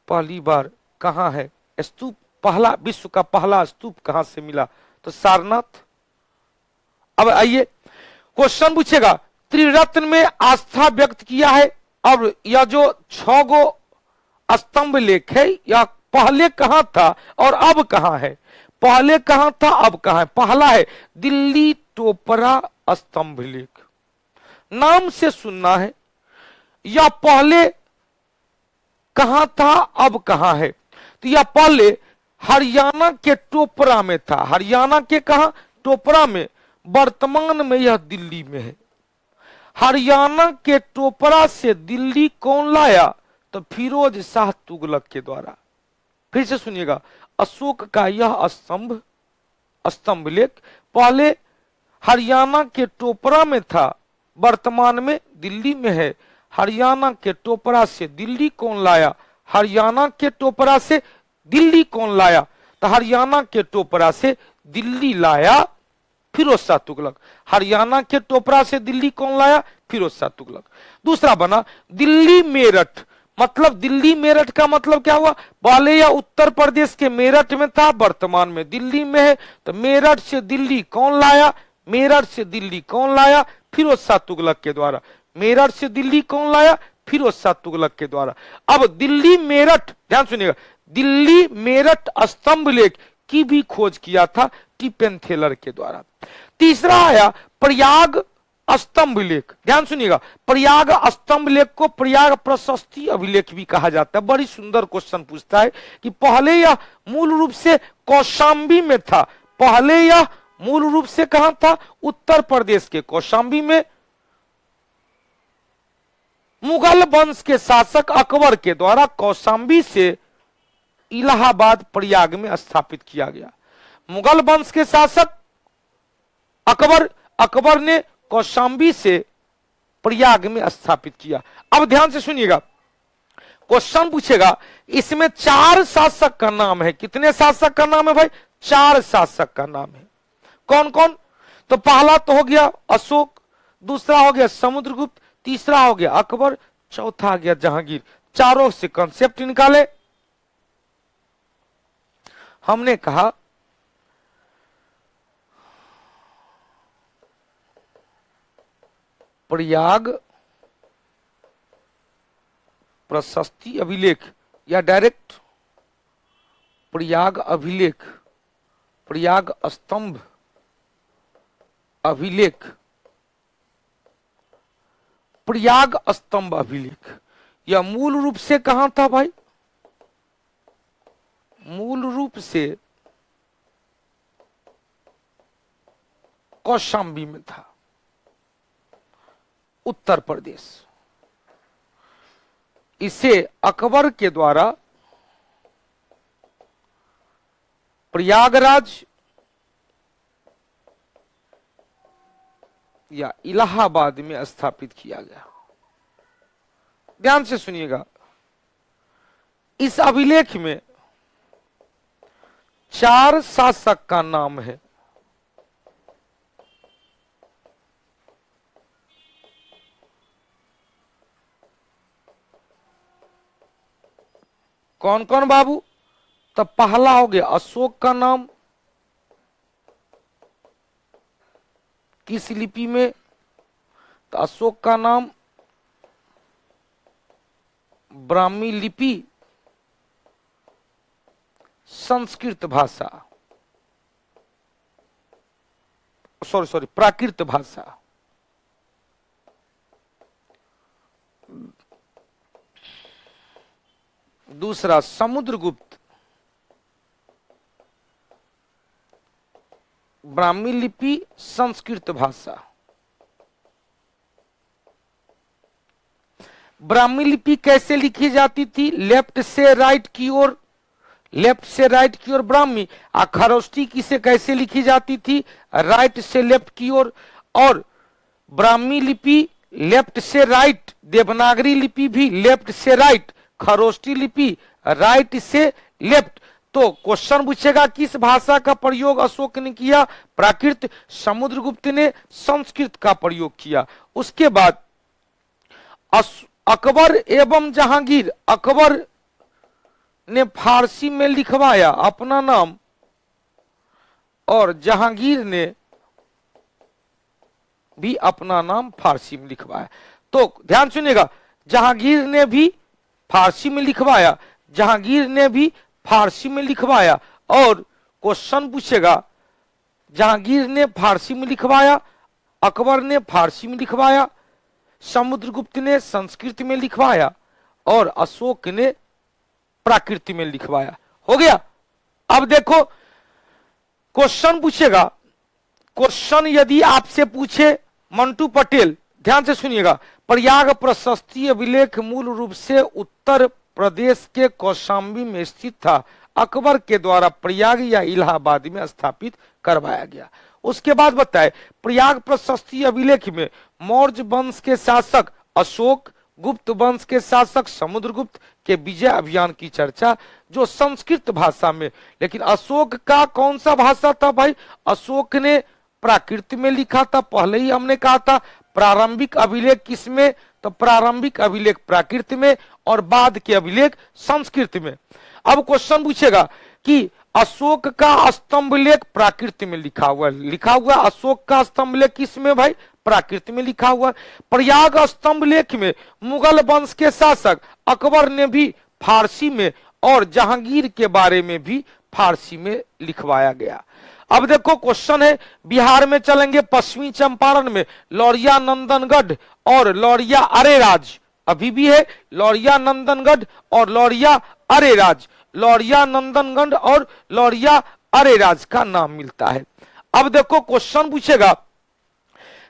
पहली बार कहां है? स्तूप, पहला विश्व का पहला स्तूप कहां से मिला? तो सारनाथ। अब आइए, क्वेश्चन पूछेगा, त्रिरत्न में आस्था व्यक्त किया है। अब यह जो 6 गो स्तंभ लेख है, यह पहले कहां था और अब कहां है? पहले कहां था, अब कहां है? पहला है दिल्ली टोपरा स्तंभ लेख, नाम से सुनना है। यह पहले कहां था, अब कहां है? तो यह पहले हरियाणा के टोपरा में था। हरियाणा के कहां? टोपरा में। वर्तमान में यह दिल्ली में है। हरियाणा के टोपरा से दिल्ली कौन लाया? तो फिरोज शाह तुगलक के द्वारा। फिर से सुनिएगा, अशोक का यह स्तंभ लेख पहले हरियाणा के टोपरा में था, वर्तमान में दिल्ली में है। हरियाणा के टोपरा से दिल्ली कौन लाया? हरियाणा के टोपरा से दिल्ली कौन लाया? तो हरियाणा के टोपरा से दिल्ली लाया फिरोज शाह तुगलक। हरियाणा के टोपरा से दिल्ली कौन लाया? फिरोज शाह तुगलक। दूसरा बना दिल्ली मेरठ, मतलब दिल्ली मेरठ का मतलब क्या हुआ? पहले यह उत्तर प्रदेश के मेरठ में था, वर्तमान में दिल्ली में है। तो मेरठ से दिल्ली कौन लाया? मेरठ से दिल्ली कौन लाया? फिरोज शाह तुगलक के द्वारा। मेरठ से दिल्ली कौन लाया? फिरोज शाह तुगलक के द्वारा। अब दिल्ली मेरठ, ध्यान सुनिएगा, दिल्ली मेरठ स्तंभ लेख की भी खोज किया था टिपेंथेलर के द्वारा। तीसरा आया प्रयाग स्तंभ लेख। ध्यान सुनिएगा, प्रयाग स्तंभ लेख को प्रयाग प्रशस्ति अभिलेख भी कहा जाता है। बड़ी सुंदर क्वेश्चन पूछता है कि पहले यह मूल रूप से कौशाम्बी में था। पहले यह मूल रूप से कहां था? उत्तर प्रदेश के कौशाम्बी में। मुगल वंश के शासक अकबर के द्वारा कौशाम्बी से इलाहाबाद प्रयाग में स्थापित किया गया। मुगल वंश के शासक अकबर ने कौशाम्बी से प्रयाग में स्थापित किया। अब ध्यान से सुनिएगा, क्वेश्चन पूछेगा, इसमें 4 शासक का नाम है। कितने शासक का नाम है भाई? 4 शासक का नाम है। कौन कौन? तो पहला तो हो गया अशोक, दूसरा हो गया समुद्रगुप्त, तीसरा हो गया अकबर, चौथा आ गया जहांगीर। चारों से कंसेप्ट निकाले। हमने कहा प्रयाग प्रशस्ति अभिलेख या डायरेक्ट प्रयाग अभिलेख, प्रयाग स्तंभ अभिलेख, प्रयाग स्तंभ अभिलेख, यह मूल रूप से कहां था भाई? मूल रूप से कौशाम्बी में था, उत्तर प्रदेश। इसे अकबर के द्वारा प्रयागराज या इलाहाबाद में स्थापित किया गया। ध्यान से सुनिएगा, इस अभिलेख में 4 शासक का नाम है। कौन कौन बाबू? तब पहला हो गया अशोक का नाम, किस लिपि में? तो अशोक का नाम ब्राह्मी लिपि, संस्कृत भाषा, सॉरी प्राकृत भाषा। दूसरा समुद्रगुप्त, ब्राह्मी लिपि, संस्कृत भाषा। ब्राह्मी लिपि कैसे लिखी जाती थी? लेफ्ट से राइट की ओर, लेफ्ट से राइट की ओर ब्राह्मी। खरोष्टी किसे कैसे लिखी जाती थी? राइट से लेफ्ट की ओर। और ब्राह्मी लिपि लेफ्ट से राइट, देवनागरी लिपि भी लेफ्ट से राइट, खरोष्टी लिपि राइट से लेफ्ट। तो क्वेश्चन पूछेगा किस भाषा का प्रयोग अशोक ने किया? प्राकृत। समुद्रगुप्त ने संस्कृत का प्रयोग किया। उसके बाद अकबर एवं जहांगीर, अकबर ने फारसी में लिखवाया अपना नाम और जहांगीर ने भी अपना नाम फारसी में लिखवाया। तो ध्यान सुनिएगा, जहांगीर ने भी फारसी में लिखवाया, जहांगीर ने भी फारसी में लिखवाया। और क्वेश्चन पूछेगा जहांगीर ने फारसी में लिखवाया, अकबर ने फारसी में लिखवाया, समुद्रगुप्त ने संस्कृत में लिखवाया और अशोक ने प्राकृत में लिखवाया। हो गया। अब देखो क्वेश्चन पूछेगा, क्वेश्चन यदि आपसे पूछे मंटू पटेल, ध्यान से सुनिएगा, प्रयाग प्रशस्ति अभिलेख मूल रूप से उत्तर प्रदेश के कौशाम्बी में स्थित था। अकबर के द्वारा प्रयाग या इलाहाबाद में स्थापित करवाया गया। उसके बाद बताए प्रयाग प्रशस्ति अभिलेख में मौर्य वंश के शासक अशोक, गुप्त वंश के शासक समुद्रगुप्त के विजय अभियान की चर्चा, जो संस्कृत भाषा में। लेकिन अशोक का कौन सा भाषा था भाई? अशोक ने प्राकृत में लिखा था, पहले ही हमने कहा था। प्रारंभिक अभिलेख किसमें? तो प्रारंभिक अभिलेख प्राकृत में और बाद के अभिलेख संस्कृत में। अब क्वेश्चन पूछेगा कि अशोक का स्तंभ लेख प्राकृत में लिखा हुआ अशोक का स्तंभ लेख किसमें भाई? प्राकृत में लिखा हुआ। प्रयाग स्तंभ लेख में मुगल वंश के शासक अकबर ने भी फारसी में और जहांगीर के बारे में भी फारसी में लिखवाया गया। अब देखो क्वेश्चन है, बिहार में चलेंगे, पश्चिमी चंपारण में लौरिया नंदनगढ़ और लौरिया अरेराज अभी भी है, लौरिया नंदनगढ़ और लौरिया अरेराज, लौरिया नंदनगढ़ और लौरिया अरेराज का नाम मिलता है। अब देखो क्वेश्चन पूछेगा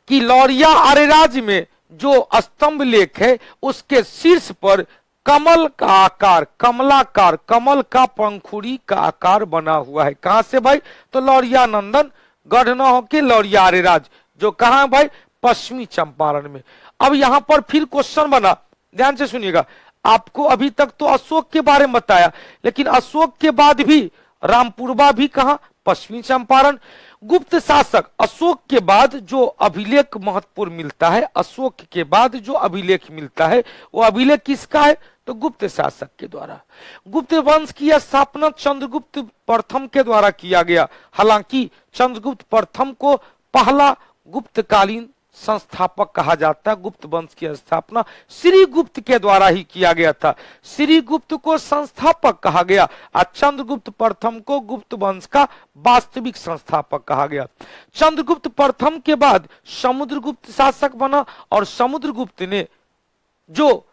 कि लौरिया अरेराज में जो स्तंभ लेख है उसके शीर्ष पर कमल का आकार, कमलाकार, कमल का पंखुड़ी का आकार बना हुआ है। कहां से भाई? तो लौरिया नंदन गढ़ न होके लौरिया अरेराज, जो कहां भाई? पश्चिमी चंपारण में। अब यहां पर फिर क्वेश्चन बना, ध्यान से सुनिएगा। आपको अभी तक तो अशोक के बारे में बताया, लेकिन अशोक के बाद भी रामपुरबा भी कहां? पश्चिमी चंपारण। गुप्त शासक, अशोक के बाद जो अभिलेख महत्वपूर्ण मिलता है, अशोक के बाद जो अभिलेख मिलता है वो अभिलेख किसका है? तो गुप्त शासक के द्वारा। गुप्त वंश की स्थापना चंद्रगुप्त प्रथम के द्वारा किया गया। हालांकि चंद्रगुप्त प्रथम को पहला गुप्तकालीन संस्थापक कहा जाता है। गुप्त वंश की स्थापना श्री गुप्त के द्वारा ही किया गया था। श्री गुप्त को संस्थापक कहा गया और चंद्रगुप्त प्रथम को गुप्त वंश का वास्तविक संस्थापक कहा गया। चंद्रगुप्त प्रथम के बाद समुद्रगुप्त शासक बना और समुद्रगुप्त ने जो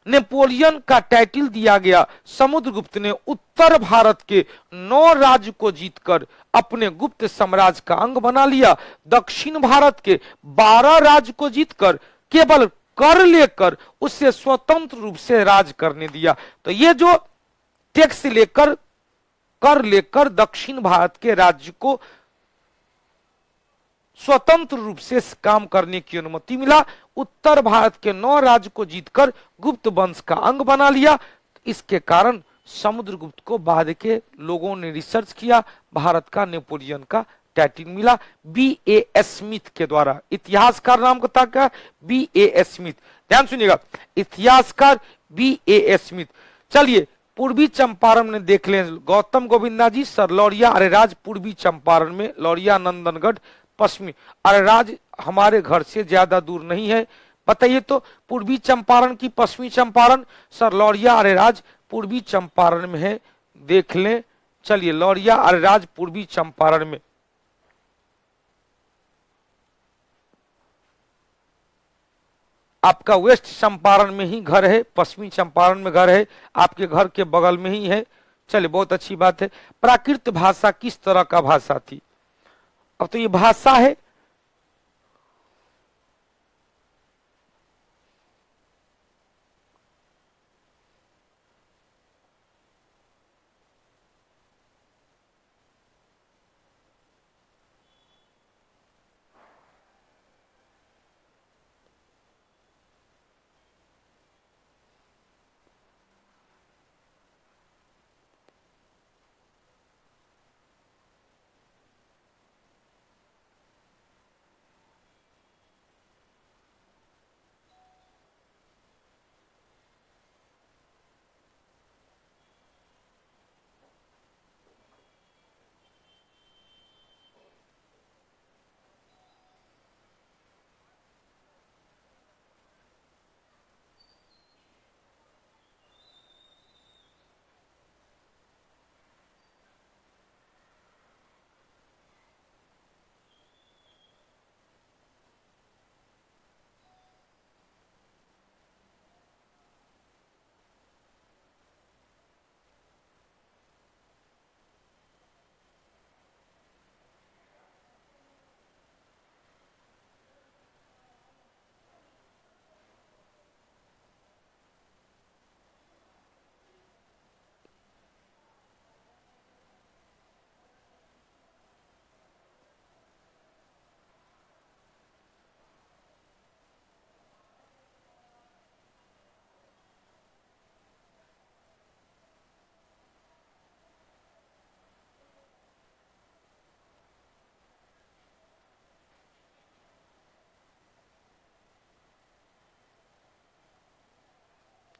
नेपोलियन का टाइटल दिया गया, समुद्रगुप्त ने उत्तर भारत के 9 राज्य को जीतकर अपने गुप्त साम्राज्य का अंग बना लिया। दक्षिण भारत के 12 राज्य को जीतकर केवल कर लेकर उसे स्वतंत्र रूप से राज करने दिया। तो ये जो टैक्स लेकर कर लेकर दक्षिण भारत के राज्य को स्वतंत्र रूप से काम करने की अनुमति मिला। उत्तर भारत के 9 राज्य को जीतकर गुप्त वंश का अंग बना लिया। इसके कारण समुद्रगुप्त को बाद के लोगों ने रिसर्च किया, भारत का नेपोलियन का टाइटल मिला B.A. स्मिथ के द्वारा। इतिहासकार नाम का क्या? B.A. स्मिथ। ध्यान सुनिएगा, इतिहासकार B.A. स्मिथ। चलिए पूर्वी चंपारण में देख लें, गौतम गोविंदा जी, सर लौरिया अरेराज पूर्वी चंपारण में, लौरिया नंदनगढ़ पश्चिमी। अरेराज हमारे घर से ज्यादा दूर नहीं है, बताइए तो पूर्वी चंपारण की पश्चिमी चंपारण? सर लौरिया अरेराज पूर्वी चंपारण में है, देख लें। चलिए लौरिया अरेराज पूर्वी चंपारण में। आपका वेस्ट चंपारण में ही घर है, पश्चिमी चंपारण में घर है, आपके घर के बगल में ही है। चलिए बहुत अच्छी बात है। प्राकृत भाषा किस तरह का भाषा थी? अब तो ये भाषा है।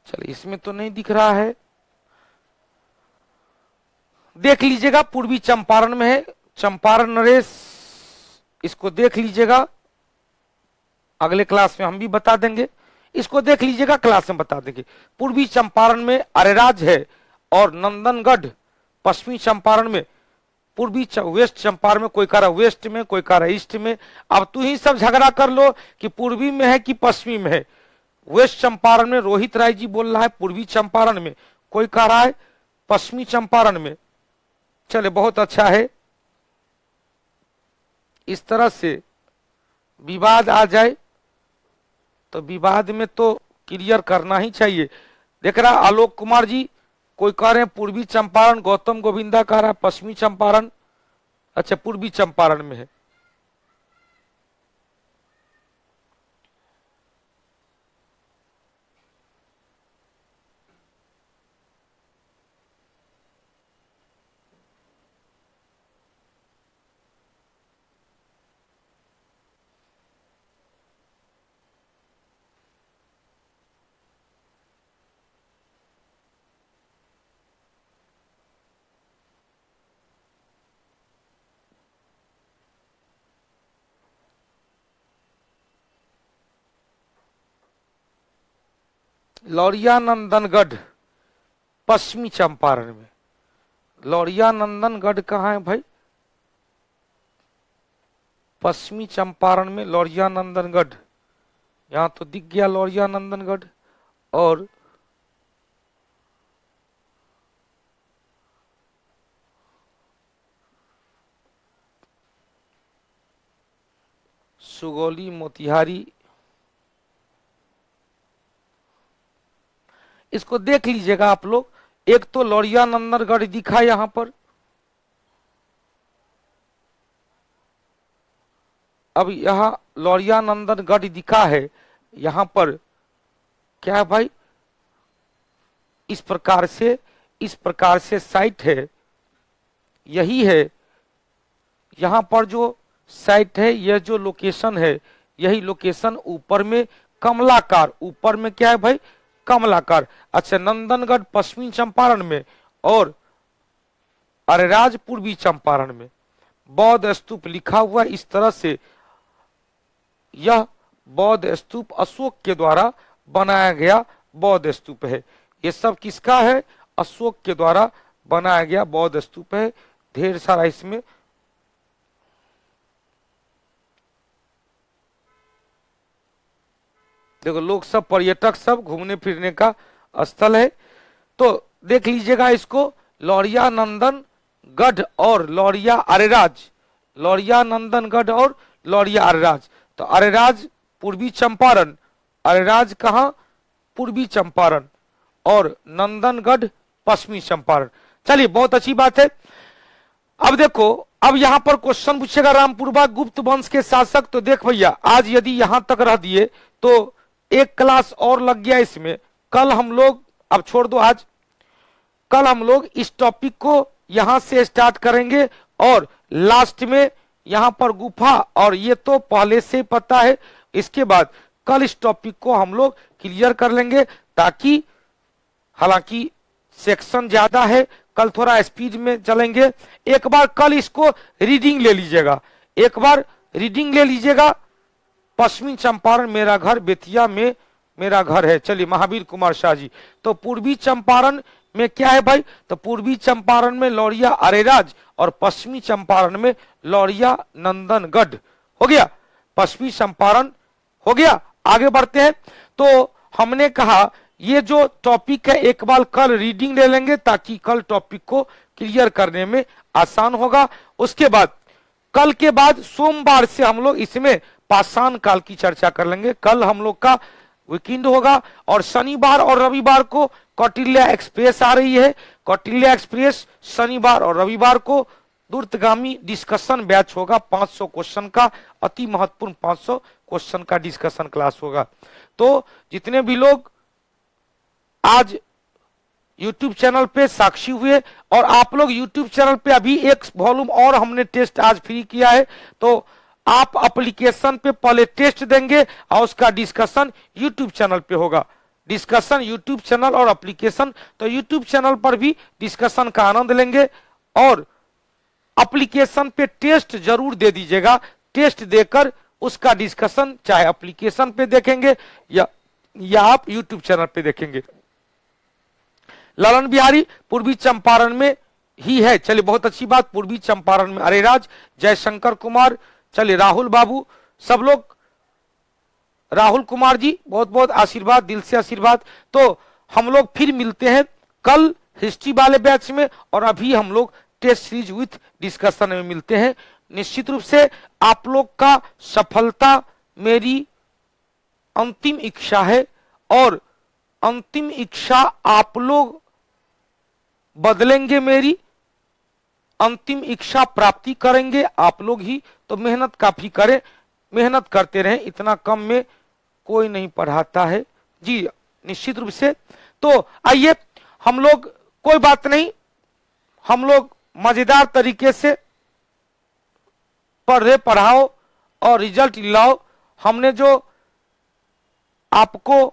चलिए इसमें तो नहीं दिख रहा है, देख लीजिएगा पूर्वी चंपारण में है। चंपारण नरेश, इसको देख लीजिएगा, अगले क्लास में हम भी बता देंगे। इसको देख लीजिएगा, क्लास में बता देंगे। पूर्वी चंपारण में अरेराज है और नंदनगढ़ पश्चिमी चंपारण में। वेस्ट चंपारण में कोई कह रहा वेस्ट में, कोई कह रहा ईस्ट में। अब तू ही सब झगड़ा कर लो कि पूर्वी में है कि पश्चिमी में है। वेस्ट चंपारण में रोहित राय जी बोल रहा है पूर्वी चंपारण में, कोई कह रहा है पश्चिमी चंपारण में। चले बहुत अच्छा है, इस तरह से विवाद आ जाए तो विवाद में तो क्लियर करना ही चाहिए। देख रहा आलोक कुमार जी, कोई कह रहे हैं पूर्वी चंपारण, गौतम गोविंदा कह रहा है पश्चिमी चंपारण। अच्छा पूर्वी चंपारण में है। लौरिया नंदनगढ़ पश्चिमी चंपारण में। लौरिया नंदनगढ़ कहाँ है भाई? पश्चिमी चंपारण में लौरिया नंदनगढ़। यहां तो दिख गया लौरिया नंदनगढ़। और सुगौली मोतिहारी, इसको देख लीजिएगा आप लोग। एक तो लौरिया नंदनगढ़ दिखा यहां पर, अब यहां लौरिया नंदनगढ़ दिखा है। यहां पर क्या है भाई? इस प्रकार से साइट है, यही है। यहां पर जो साइट है, यह जो लोकेशन है, यही लोकेशन ऊपर में कमलाकार, ऊपर में क्या है भाई? कमलाकार। अच्छा, नंदनगढ़ पश्चिमी चंपारण में और अरेराज पूर्वी चंपारण में। बौद्ध स्तूप लिखा हुआ इस तरह से। यह बौद्ध स्तूप अशोक के द्वारा बनाया गया बौद्ध स्तूप है। ये सब किसका है? अशोक के द्वारा बनाया गया बौद्ध स्तूप है। ढेर सारा इसमें देखो, लोग सब पर्यटक सब घूमने फिरने का स्थल है। तो देख लीजिएगा इसको, लौरिया नंदनगढ़ और लौरिया अरेराज। लौरिया नंदनगढ़ और लौरिया अरेराज। तो अरेराज पूर्वी चंपारण, अरेराज कहाँ? पूर्वी चंपारण, और नंदनगढ़ पश्चिमी चंपारण। चलिए, बहुत अच्छी बात है। अब देखो, अब यहां पर क्वेश्चन पूछेगा रामपुरवा गुप्त वंश के शासक। तो देख भैया, आज यदि यहां तक रह दिए तो एक क्लास और लग गया इसमें। कल हम लोग, अब छोड़ दो आज, कल हम लोग इस टॉपिक को यहां से स्टार्ट करेंगे और लास्ट में यहां पर गुफा, और ये तो पहले से पता है। इसके बाद कल इस टॉपिक को हम लोग क्लियर कर लेंगे, ताकि, हालांकि सेक्शन ज्यादा है, कल थोड़ा स्पीड में चलेंगे। एक बार कल इसको रीडिंग ले लीजिएगा, एक बार रीडिंग ले लीजिएगा। पश्चिमी चंपारण मेरा घर, बेतिया में मेरा घर है। चलिए, महावीर कुमार शाह जी। तो पूर्वी चंपारण में क्या है भाई? तो पूर्वी चंपारण में लौरिया अरेराज और पश्चिमी चंपारण में लौरिया नंदनगढ़। हो गया, पश्चिमी चंपारण हो गया। आगे बढ़ते हैं। तो हमने कहा ये जो टॉपिक है एक बार कल रीडिंग ले लेंगे, ताकि कल टॉपिक को क्लियर करने में आसान होगा। उसके बाद कल के बाद सोमवार से हम लोग इसमें पाषाण काल की चर्चा कर लेंगे। कल हम लोग का वीकेंड होगा, और शनिवार और रविवार को कौटिल्य एक्सप्रेस आ रही है। कौटिल्य एक्सप्रेस शनिवार और रविवार को दूरगामी डिस्कशन बैच होगा। 500 क्वेश्चन का, अति महत्वपूर्ण 500 क्वेश्चन का डिस्कशन क्लास होगा। तो जितने भी लोग आज YouTube चैनल पे साक्षी हुए, और आप लोग YouTube चैनल पे अभी एक वॉल्यूम और हमने टेस्ट आज फ्री किया है, तो आप एप्लीकेशन पे पहले टेस्ट देंगे और उसका डिस्कशन YouTube चैनल पे होगा। डिस्कशन YouTube चैनल और एप्लीकेशन, तो YouTube चैनल पर भी डिस्कशन का आनंद लेंगे, और एप्लीकेशन पे टेस्ट जरूर दे दीजिएगा। टेस्ट देकर उसका डिस्कशन चाहे एप्लीकेशन पे देखेंगे या आप YouTube चैनल पे देखेंगे। ललन बिहारी पूर्वी चंपारण में ही है। चलिए, बहुत अच्छी बात। पूर्वी चंपारण में अरेराज, जयशंकर कुमार, चलिए राहुल बाबू, सब लोग, राहुल कुमार जी, बहुत बहुत आशीर्वाद, दिल से आशीर्वाद। तो हम लोग फिर मिलते हैं कल हिस्ट्री वाले बैच में, और अभी हम लोग टेस्ट सीरीज विथ डिस्कशन में मिलते हैं। निश्चित रूप से आप लोग का सफलता मेरी अंतिम इच्छा है, और अंतिम इच्छा आप लोग बदलेंगे मेरी, अंतिम इच्छा प्राप्ति करेंगे आप लोग ही। तो मेहनत काफी करें, मेहनत करते रहें, इतना कम में कोई नहीं पढ़ाता है जी, निश्चित रूप से। तो आइए हम लोग, कोई बात नहीं, हम लोग मजेदार तरीके से पढ़ रहे, पढ़ाओ और रिजल्ट लाओ। हमने जो आपको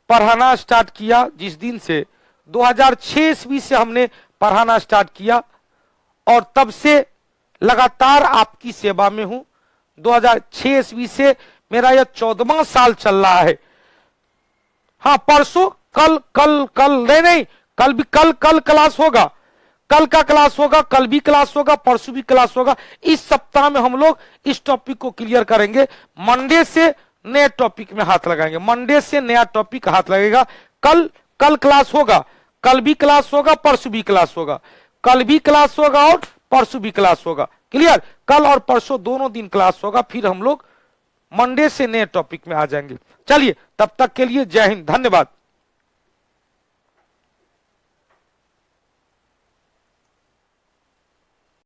पढ़ाना स्टार्ट किया जिस दिन से, 2006 ईस्वी से हमने पढ़ाना स्टार्ट किया, और तब से लगातार आपकी सेवा में हूं। 2006 ईस्वी से मेरा यह 14वां साल चल रहा है। हाँ परसों, कल कल कल नहीं नहीं, कल भी, कल क्लास होगा, कल का क्लास होगा, कल भी क्लास होगा, परसों भी क्लास होगा। इस सप्ताह में हम लोग इस टॉपिक को क्लियर करेंगे। मंडे से नए टॉपिक में हाथ लगाएंगे, मंडे से नया टॉपिक हाथ लगेगा। कल क्लास होगा, कल भी क्लास होगा, परसों भी क्लास होगा, कल भी क्लास होगा और परसों भी क्लास होगा। क्लियर? कल और परसों दोनों दिन क्लास होगा, फिर हम लोग मंडे से नए टॉपिक में आ जाएंगे। चलिए, तब तक के लिए जय हिंद, धन्यवाद।